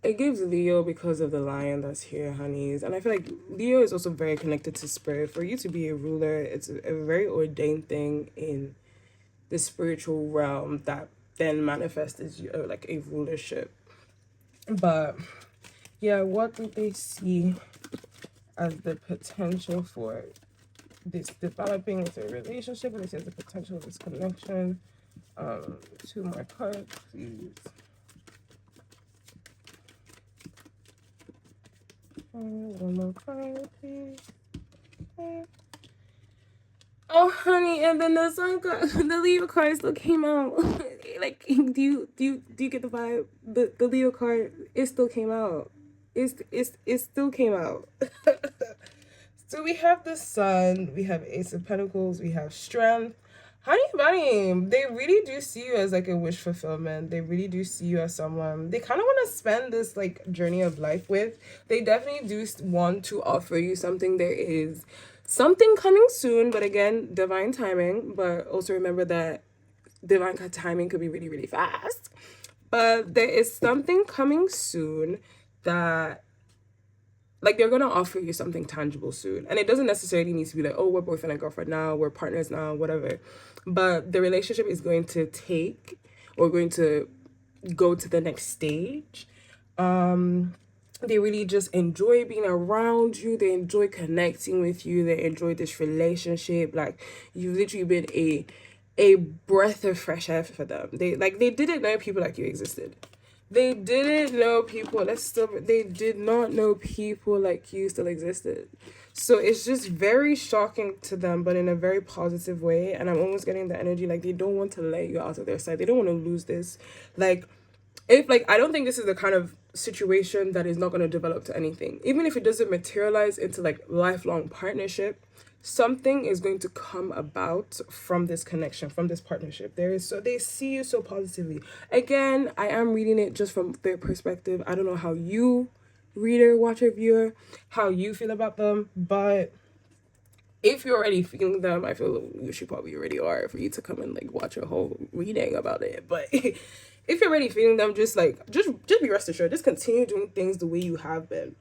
it gives Leo because of the lion that's here, honeys. And I feel like Leo is also very connected to spirit. For you to be a ruler, it's a very ordained thing in the spiritual realm that then manifests as you, like a rulership. But yeah, what do they see as the potential for this developing into a relationship? What they see as the potential of this connection? Two more cards, please. One more card, please. Okay. Oh, honey, and then the sun card, the Leo card still came out. Like, do you get the vibe? The Leo card, it still came out. It still came out. So we have the Sun, we have Ace of Pentacles, we have Strength. Honey bunny, they really do see you as like a wish fulfillment. They really do see you as someone they kind of want to spend this like journey of life with. They definitely do want to offer you something. There is something coming soon, but again, divine timing. But also remember that divine timing could be really, really fast. But there is something coming soon that, like, they're gonna offer you something tangible soon, and it doesn't necessarily need to be like, oh, we're boyfriend and girlfriend now, we're partners now, whatever. But the relationship is going to take, or going to go to the next stage. They really just enjoy being around you, they enjoy connecting with you, they enjoy this relationship. Like, you've literally been a breath of fresh air for them. They didn't know people like you existed. They didn't know people. They did not know people like you still existed. So it's just very shocking to them, but in a very positive way. And I'm almost getting the energy like they don't want to let you out of their sight. They don't want to lose this. Like, I don't think this is the kind of situation that is not going to develop to anything. Even if it doesn't materialize into like lifelong partnership, something is going to come about from this connection, from this partnership. So they see you so positively. Again, I am reading it just from their perspective. I don't know how you, reader, watcher, viewer, how you feel about them, but if you're already feeling them, I feel you should probably already are for you to come and like watch a whole reading about it. But if you're already feeling them, just be rest assured, just continue doing things the way you have been.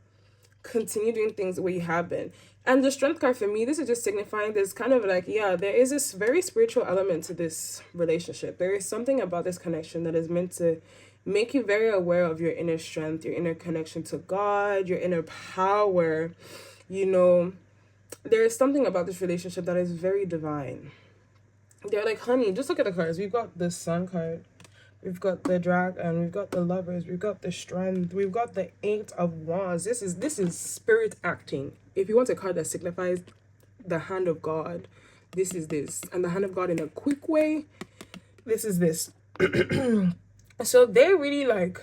Continue doing things the way you have been. And the Strength card for me, this is just signifying this kind of like, yeah, there is this very spiritual element to this relationship. There is something about this connection that is meant to make you very aware of your inner strength, your inner connection to God, your inner power. You know, there is something about this relationship that is very divine. They're like, honey, just look at the cards. We've got the Sun card, we've got the Dragon, we've got the Lovers, we've got the Strength, we've got the Eight of Wands. This is spirit acting. If you want a card that signifies the hand of God, this is this. And the hand of God in a quick way, this is this. So they really like,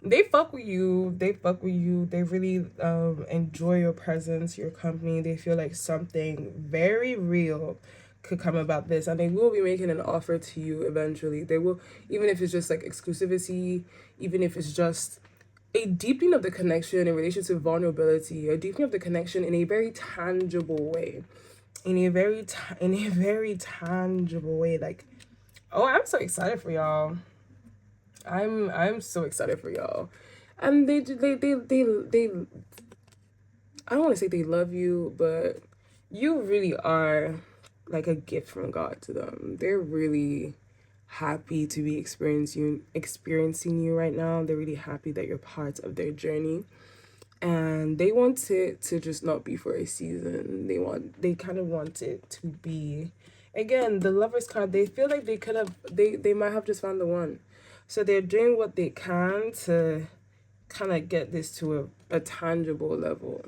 they fuck with you. They really enjoy your presence, your company. They feel like something very real could come about this, and they will be making an offer to you eventually. They will, even if it's just like exclusivity, even if it's just a deepening of the connection in relation to vulnerability, a deepening of the connection in a very tangible way, in a very tangible way. Like, oh, I'm so excited for y'all. I'm so excited for y'all. And they I don't want to say they love you, but you really are like a gift from God to them. They're really happy to be experiencing you right now. They're really happy that you're part of their journey. And they want it to just not be for a season. They kind of want it to be, again, the Lovers card, they feel like they might have just found the one. So they're doing what they can to kind of get this to a tangible level.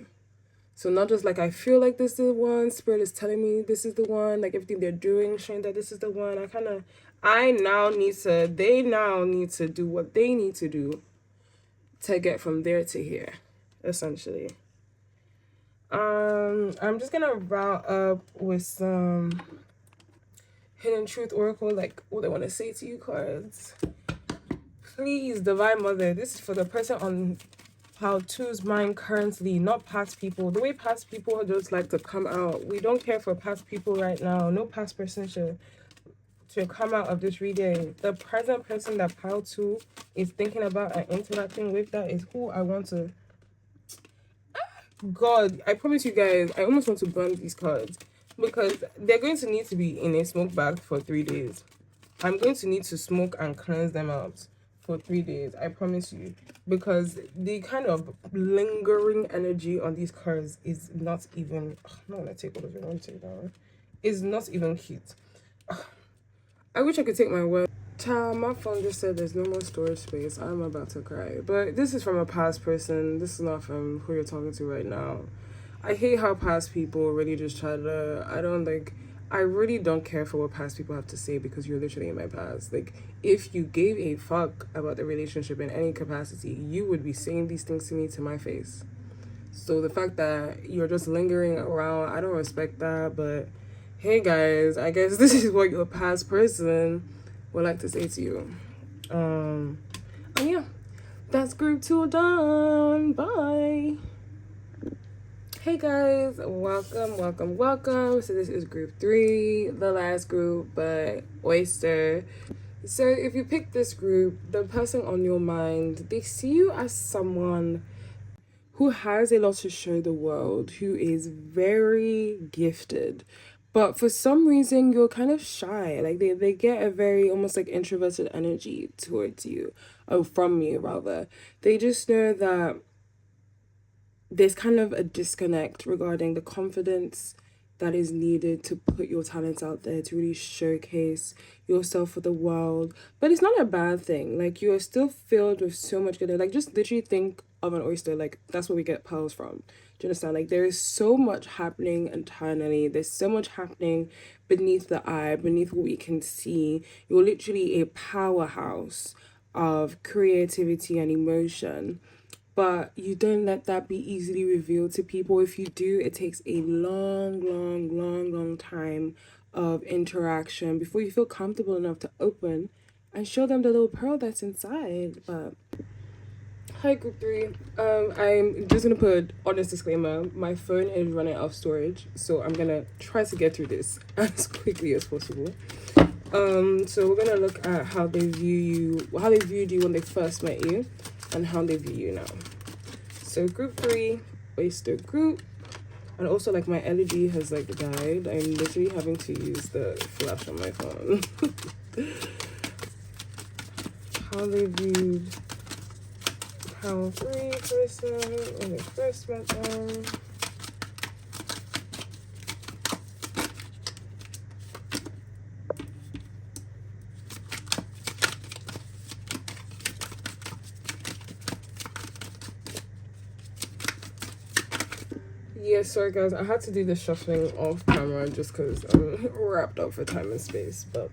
So not just like, I feel like this is the one, Spirit is telling me this is the one, like everything they're doing, showing that this is the one. They now need to do what they need to do to get from there to here, essentially. I'm just gonna wrap up with some Hidden Truth Oracle, like what I want to say to you cards. Please, Divine Mother, this is for the person on Pile 2's mind currently, not past people. The way past people just like to come out, we don't care for past people right now. No past person should come out of this reading. The present person that Pile 2 is thinking about and interacting with, that is who I want to... God, I promise you guys, I almost want to burn these cards, because they're going to need to be in a smoke bag for 3 days. I'm going to need to smoke and cleanse them out for 3 days, I promise you, because the kind of lingering energy on these cards is not even. I'm not gonna take all of it. I want to take that one. Is not even cute. I wish I could take my word. Child, my phone just said there's no more storage space. I'm about to cry. But this is from a past person. This is not from who you're talking to right now. I hate how past people really just try to. I really don't care for what past people have to say because you're literally in my past. Like, if you gave a fuck about the relationship in any capacity, you would be saying these things to me to my face. So the fact that you're just lingering around, I don't respect that. But hey, guys, I guess this is what your past person would like to say to you. And yeah, that's group 2 done. Bye. Hey guys, welcome. So this is group 3, the last group, but oyster. So if you pick this group, the person on your mind, they see you as someone who has a lot to show the world, who is very gifted. But for some reason, you're kind of shy. Like they get a very almost like introverted energy towards you, or from you rather. They just know that there's kind of a disconnect regarding the confidence that is needed to put your talents out there, to really showcase yourself for the world. But it's not a bad thing. Like, you are still filled with so much good. Like, just literally think of an oyster. Like, that's where we get pearls from. Do you understand? Like, there is so much happening internally. There's so much happening beneath the eye, beneath what we can see. You're literally a powerhouse of creativity and emotion, but you don't let that be easily revealed to people. If you do, it takes a long time of interaction before you feel comfortable enough to open and show them the little pearl that's inside. But hi, group 3. I'm just gonna put honest disclaimer, my phone is running out of storage, so I'm gonna try to get through this as quickly as possible. So we're gonna look at how they viewed you when they first met you, and how they view you now. So group 3, oyster group. And also, like, my LED has like died. I'm literally having to use the flash on my phone. How they viewed Power 3 person when they first met them. Yeah, sorry guys, I had to do the shuffling off camera just because I'm wrapped up for time and space. But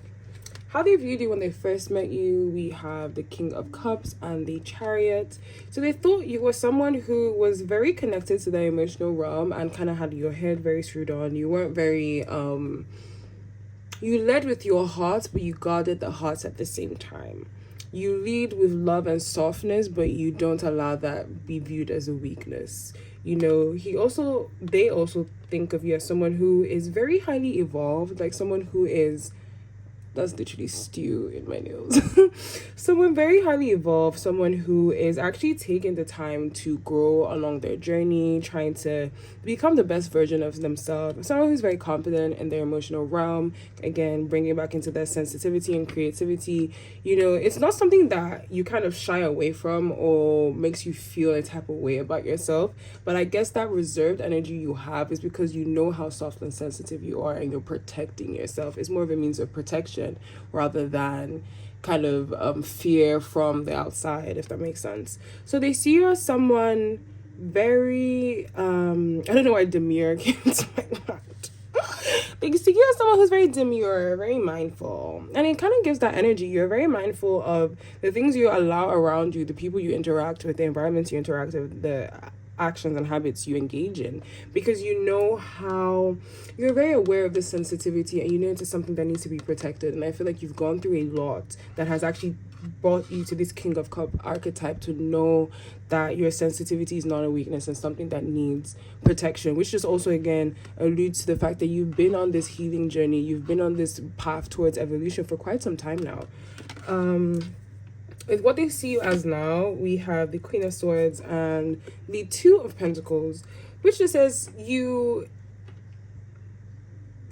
how they viewed you when they first met you, we have the King of Cups and the Chariot. So they thought you were someone who was very connected to the emotional realm and kind of had your head very screwed on. You weren't very you led with your heart, but you guarded the hearts at the same time. You lead with love and softness, but you don't allow that be viewed as a weakness. You know, they also think of you as someone who is very highly evolved, like someone who is, that's literally stew in my nails. Someone very highly evolved, someone who is actually taking the time to grow along their journey, trying to become the best version of themselves. Someone who's very confident in their emotional realm, again, bringing back into their sensitivity and creativity. You know, it's not something that you kind of shy away from or makes you feel a type of way about yourself. But I guess that reserved energy you have is because you know how soft and sensitive you are and you're protecting yourself. It's more of a means of protection rather than kind of fear from the outside, if that makes sense. So they see you as someone very I don't know why demure came to my mind. They see you as someone who's very demure, very mindful, and it kind of gives that energy. You're very mindful of the things you allow around you, the people you interact with, the environments you interact with, the actions and habits you engage in, because you know how you're very aware of this sensitivity and you know it's something that needs to be protected. And I feel like you've gone through a lot that has actually brought you to this King of Cup archetype to know that your sensitivity is not a weakness and something that needs protection, which just also again alludes to the fact that you've been on this healing journey, you've been on this path towards evolution for quite some time now. With what they see you as now, we have the Queen of Swords and the Two of Pentacles, which just says you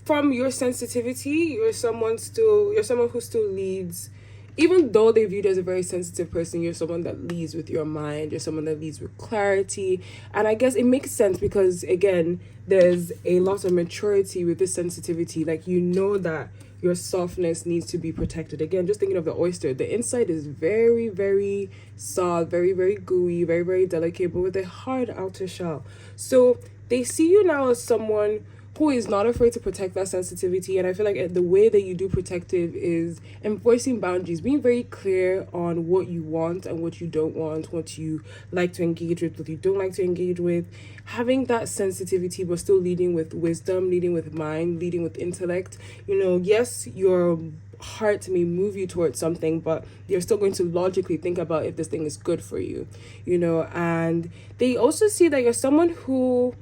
from your sensitivity, you're someone who still leads, even though they viewed as a very sensitive person, you're someone that leads with your mind, you're someone that leads with clarity. And I guess it makes sense because, again, there's a lot of maturity with this sensitivity. Like, you know that your softness needs to be protected. Again, just thinking of the oyster, the inside is very, very soft, very, very gooey, very, very delicate, but with a hard outer shell. So they see you now as someone who is not afraid to protect that sensitivity. And I feel like the way that you do protective is enforcing boundaries, being very clear on what you want and what you don't want, what you like to engage with, what you don't like to engage with, having that sensitivity, but still leading with wisdom, leading with mind, leading with intellect. You know, yes, your heart may move you towards something, but you're still going to logically think about if this thing is good for you, you know. And they also see that you're someone who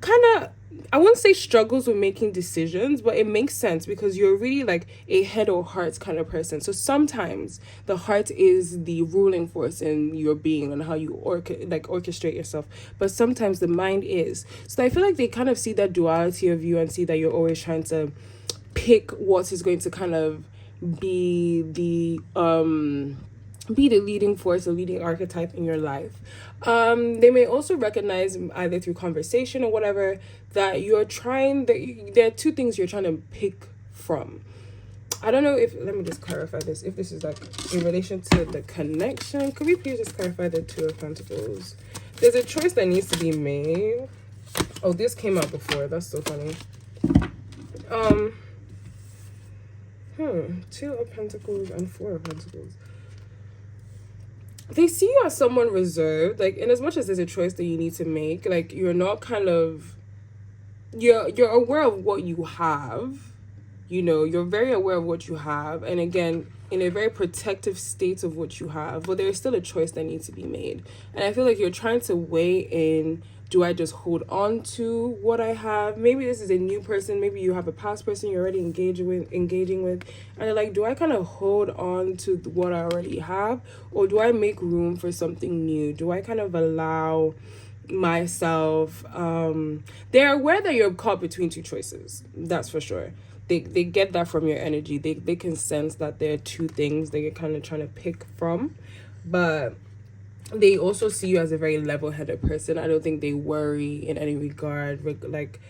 kind of, I wouldn't say struggles with making decisions, but it makes sense because you're really like a head or heart kind of person. So sometimes the heart is the ruling force in your being and how you orchestrate yourself, but sometimes the mind is. So I feel like they kind of see that duality of you and see that you're always trying to pick what is going to kind of be the leading force, the leading archetype in your life. They may also recognize, either through conversation or whatever, that there are two things you're trying to pick from. I don't know if, let me just clarify this, if this is like in relation to the connection. Could we please just clarify the Two of Pentacles? There's a choice that needs to be made. Oh, this came out before. That's so funny. Two of Pentacles and Four of Pentacles. They see you as someone reserved, like, in as much as there's a choice that you need to make, like, you're not kind of, you're aware of what you have, you know, you're very aware of what you have, and again, in a very protective state of what you have, but there's still a choice that needs to be made. And I feel like you're trying to weigh in, do I just hold on to what I have? Maybe this is a new person, maybe you have a past person you're already engaging with, and like, do I kind of hold on to what I already have, or do I make room for something new? Do I kind of allow myself, they're aware that you're caught between two choices, that's for sure. They get that from your energy. They can sense that there are two things that you're kind of trying to pick from, but they also see you as a very level-headed person. I don't think they worry in any regard, like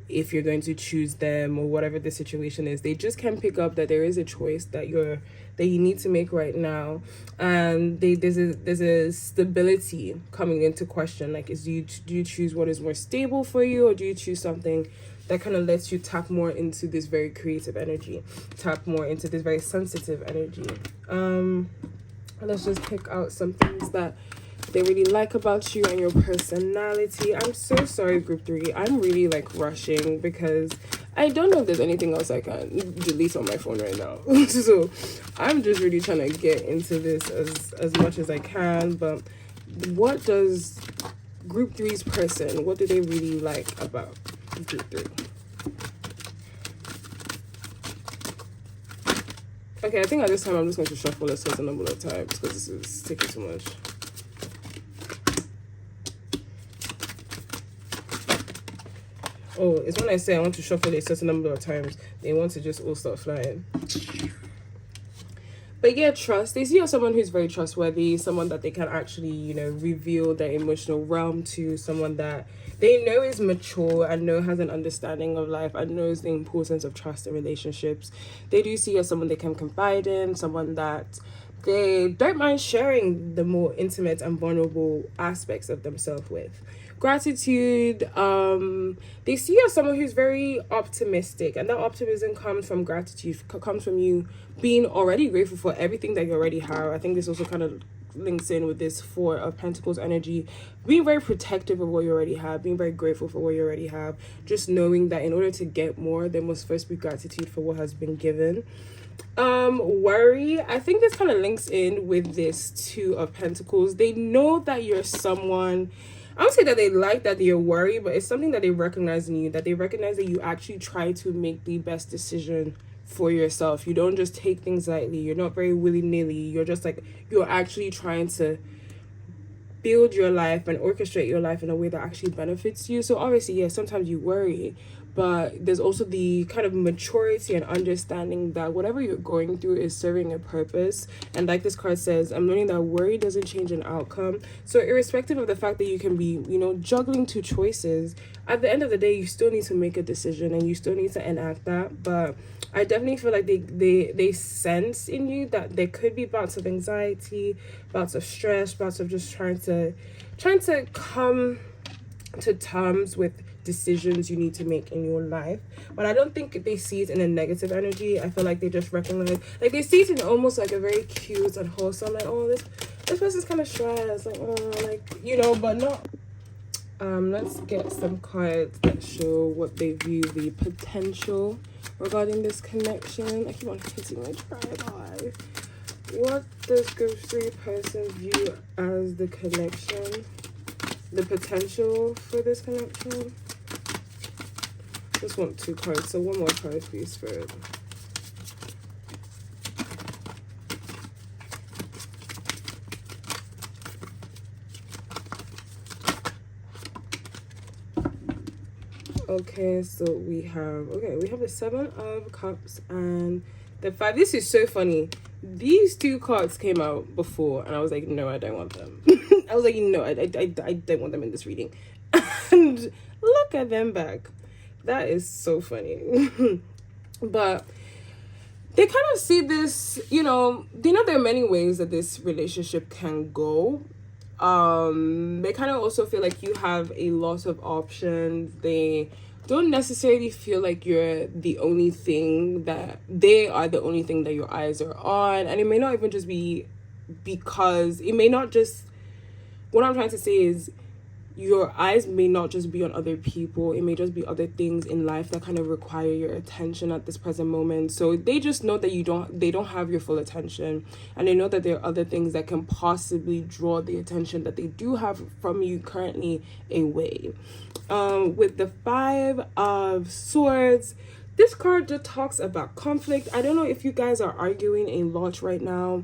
if you're going to choose them or whatever the situation is. They just can pick up that there is a choice that you need to make right now, and there's a stability coming into question. Like, do you choose what is more stable for you, or do you choose something that kind of lets you tap more into this very creative energy, tap more into this very sensitive energy? Let's just pick out some things that they really like about you and your personality. I'm so sorry, group 3. I'm really like rushing because I don't know if there's anything else I can delete on my phone right now. So I'm just really trying to get into this as much as I can. But what does group 3's person, what do they really like about group 3? Okay, I think at this time I'm just going to shuffle a certain number of times because this is taking too much. Oh, it's when I say I want to shuffle a certain number of times, they want to just all start flying. But yeah, trust. They see you as someone who's very trustworthy, someone that they can actually, you know, reveal their emotional realm to, someone that they know is mature and has an understanding of life and knows the importance of trust in relationships. They do see you as someone they can confide in, someone that they don't mind sharing the more intimate and vulnerable aspects of themselves with. Gratitude, they see you as someone who's very optimistic, and that optimism comes from gratitude, comes from you being already grateful for everything that you already have. I think this also kind of links in with this Four of Pentacles energy, being very protective of what you already have, being very grateful for what you already have, just knowing that in order to get more, there must first be gratitude for what has been given. Worry, I think this kind of links in with this Two of Pentacles. They know that you're someone, I don't say that they like that you're worried, but it's something that they recognize in you, that they recognize that you actually try to make the best decision for yourself. You don't just take things lightly. You're not very willy-nilly. You're just like, you're actually trying to build your life and orchestrate your life in a way that actually benefits you. So obviously, yeah, sometimes you worry, but there's also the kind of maturity and understanding that whatever you're going through is serving a purpose. And like this card says, I'm learning that worry doesn't change an outcome. So irrespective of the fact that you can be, juggling two choices, at the end of the day, you still need to make a decision and you still need to enact that. But I definitely feel like they sense in you that there could be bouts of anxiety, bouts of stress, bouts of just trying to come to terms with decisions you need to make in your life. But I don't think they see it in a negative energy. I feel like they just recognize, like they see it in almost like a very cute and wholesome, like, oh, this person's kind of stressed, like, oh, like, but not. Let's get some cards that show what they view the potential regarding this connection. I keep on hitting my tripod. What does group 3 person view as the connection? The potential for this connection? Just want 2 cards, so 1 more card, please, Spirit. Okay, so we have the 7 of Cups and the 5. This is so funny. These 2 cards came out before, and I was like, no, I don't want them. I was like, no, I don't want them in this reading. And look at them back. That is so funny. But they kind of see this, they know there are many ways that this relationship can go. They kind of also feel like you have a lot of options. They don't necessarily feel like you're the only thing that they are the only thing that your eyes are on. And it may not even just be because it may not just, what I'm trying to say is your eyes may not just be on other people. It may just be other things in life that kind of require your attention at this present moment. So they just know that they don't have your full attention, and they know that there are other things that can possibly draw the attention that they do have from you currently away. With the 5 of Swords, this card just talks about conflict. I don't know if you guys are arguing a lot right now,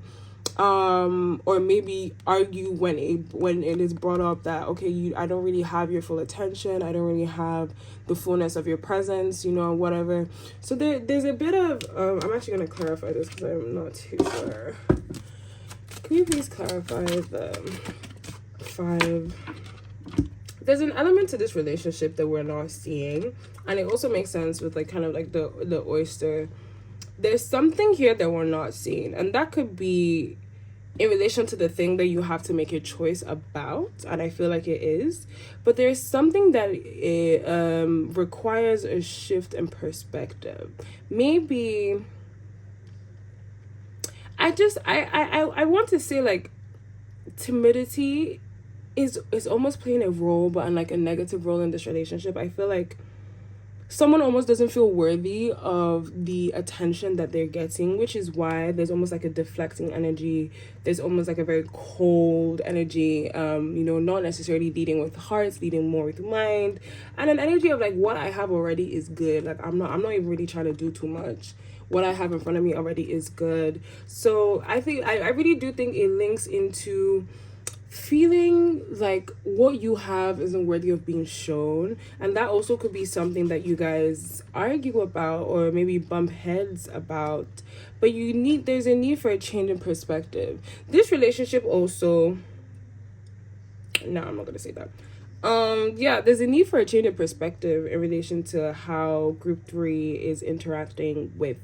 or maybe argue when it is brought up that, okay, I don't really have your full attention, I don't really have the fullness of your presence, whatever. So there's a bit of I'm actually going to clarify this because I'm not too sure. Can you please clarify the 5? There's an element to this relationship that we're not seeing, and it also makes sense with like kind of like the oyster. There's something here that we're not seeing, and that could be in relation to the thing that you have to make a choice about, and I feel like it is. But there's something that it requires a shift in perspective. Maybe I want to say like timidity is almost playing a role, but in like a negative role in this relationship. I feel like someone almost doesn't feel worthy of the attention that they're getting, which is why there's almost like a deflecting energy. There's almost like a very cold energy, not necessarily leading with hearts, leading more with mind, and an energy of like, what I have already is good. Like I'm not even really trying to do too much. What I have in front of me already is good. So I think I really do think it links into feeling like what you have isn't worthy of being shown, and that also could be something that you guys argue about or maybe bump heads about, but there's a need for a change in perspective. This relationship also, no, I'm not gonna say that. There's a need for a change in perspective in relation to how group 3 is interacting with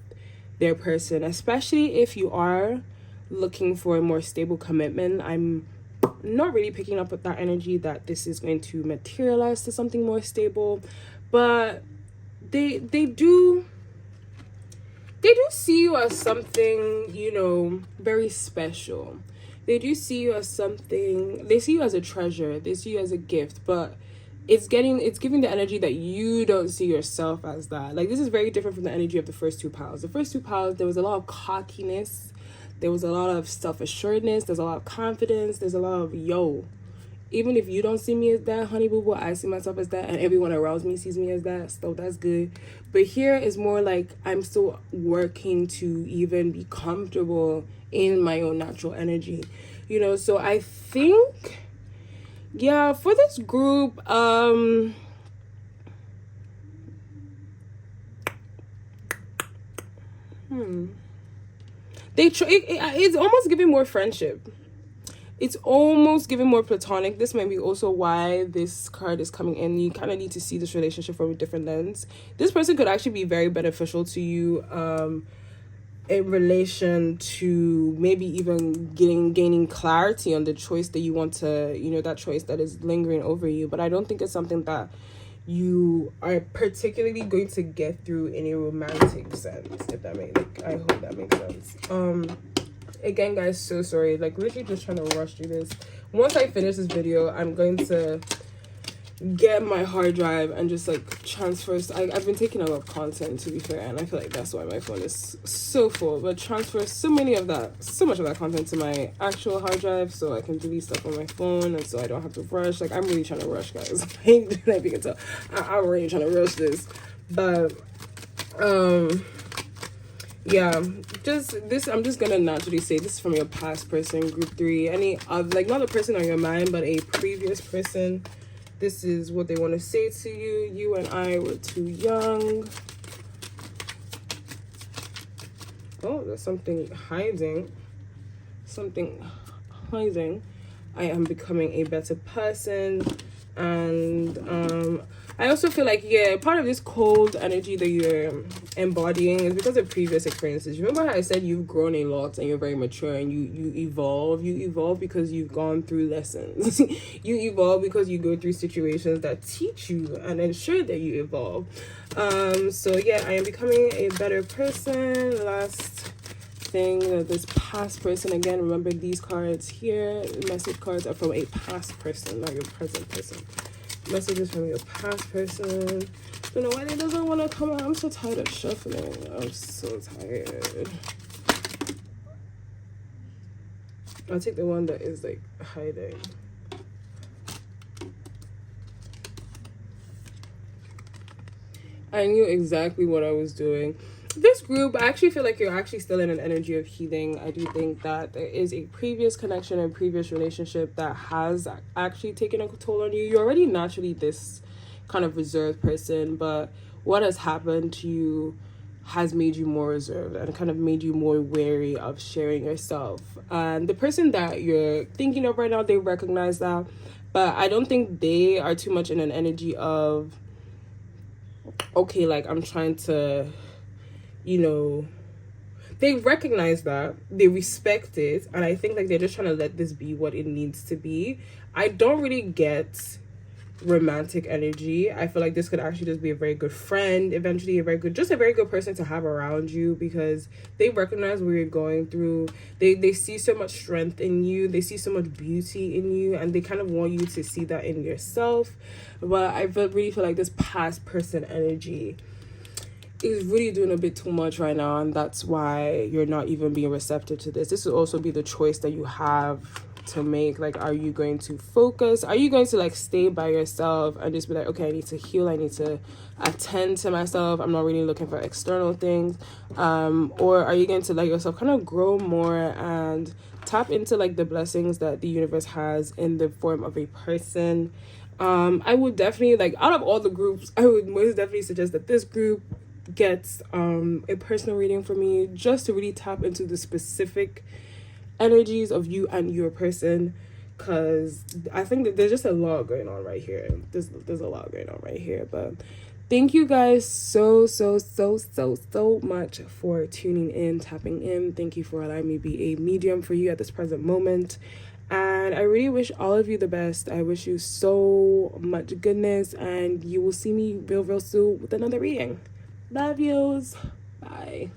their person, especially if you are looking for a more stable commitment. I'm not really picking up with that energy that this is going to materialize to something more stable, but they do see you as something, very special. They do see you as something, they see you as a treasure, they see you as a gift, but it's giving the energy that you don't see yourself as that. Like, this is very different from the energy of the first 2 piles. The first 2 piles, there was a lot of cockiness, there was a lot of self-assuredness, there's a lot of confidence, there's a lot of, even if you don't see me as that, honey boo boo, I see myself as that, and everyone around me sees me as that, so that's good. But here is more like I'm still working to even be comfortable in my own natural energy, so I think, for this group, It's almost giving more friendship. It's almost giving more platonic. This might be also why this card is coming in. You kind of need to see this relationship from a different lens. This person could actually be very beneficial to you in relation to maybe even gaining clarity on the choice that you want to, that choice that is lingering over you. But I don't think it's something that you are particularly going to get through in a romantic sense, if that makes, I hope that makes sense. Again, guys, so sorry, literally just trying to rush through this. Once I finish this video, I'm going to get my hard drive and just transfer. I've been taking a lot of content, to be fair, and I feel like that's why my phone is so full, but transfer so much of that content to my actual hard drive so I can delete stuff on my phone, and so I don't have to rush. I'm really trying to rush, guys. If you can tell, I'm really trying to rush this. But yeah, just this, I'm just gonna naturally say this is from your past person, group 3. Any of not a person on your mind, but a previous person. This is what they want to say to you. You and I were too young. Oh, there's something hiding. Something hiding. I am becoming a better person. And I also feel like, part of this cold energy that you're embodying is because of previous experiences. Remember how I said you've grown a lot and you're very mature and you evolve? You evolve because you've gone through lessons. You evolve because you go through situations that teach you and ensure that you evolve. So yeah, I am becoming a better person. Last thing, this past person, again, remember these cards here, message cards are from a past person, not your present person. Messages from your past person. Don't know why they doesn't want to come out. I'm so tired of shuffling. I'm so tired. I'll take the one that is hiding. I knew exactly what I was doing. This group, I actually feel like you're actually still in an energy of healing. I do think that there is a previous connection and previous relationship that has actually taken a toll on you. You're already naturally this kind of reserved person, but what has happened to you has made you more reserved and kind of made you more wary of sharing yourself. And the person that you're thinking of right now, they recognize that, but I don't think they are too much in an energy of, okay, I'm trying to, they recognize that, they respect it, and I think they're just trying to let this be what it needs to be. I don't really get romantic energy. I feel like this could actually just be a very good friend, eventually a very good person to have around you, because they recognize what you're going through. They see so much strength in you, they see so much beauty in you, and they kind of want you to see that in yourself. But I really feel like this past person energy is really doing a bit too much right now, and that's why you're not even being receptive to this. This will also be the choice that you have to make. Are you going to focus? Are you going to stay by yourself and just be okay, I need to heal, I need to attend to myself, I'm not really looking for external things, or are you going to let yourself kind of grow more and tap into the blessings that the universe has in the form of a person? I would definitely, out of all the groups, I would most definitely suggest that this group gets a personal reading for me, just to really tap into the specific energies of you and your person, because I think that there's just a lot going on right here. There's a lot going on right here. But thank you guys so much for tuning in, tapping in. Thank you for allowing me to be a medium for you at this present moment, and I really wish all of you the best. I wish you so much goodness, and you will see me real soon with another reading. Love yous. Bye.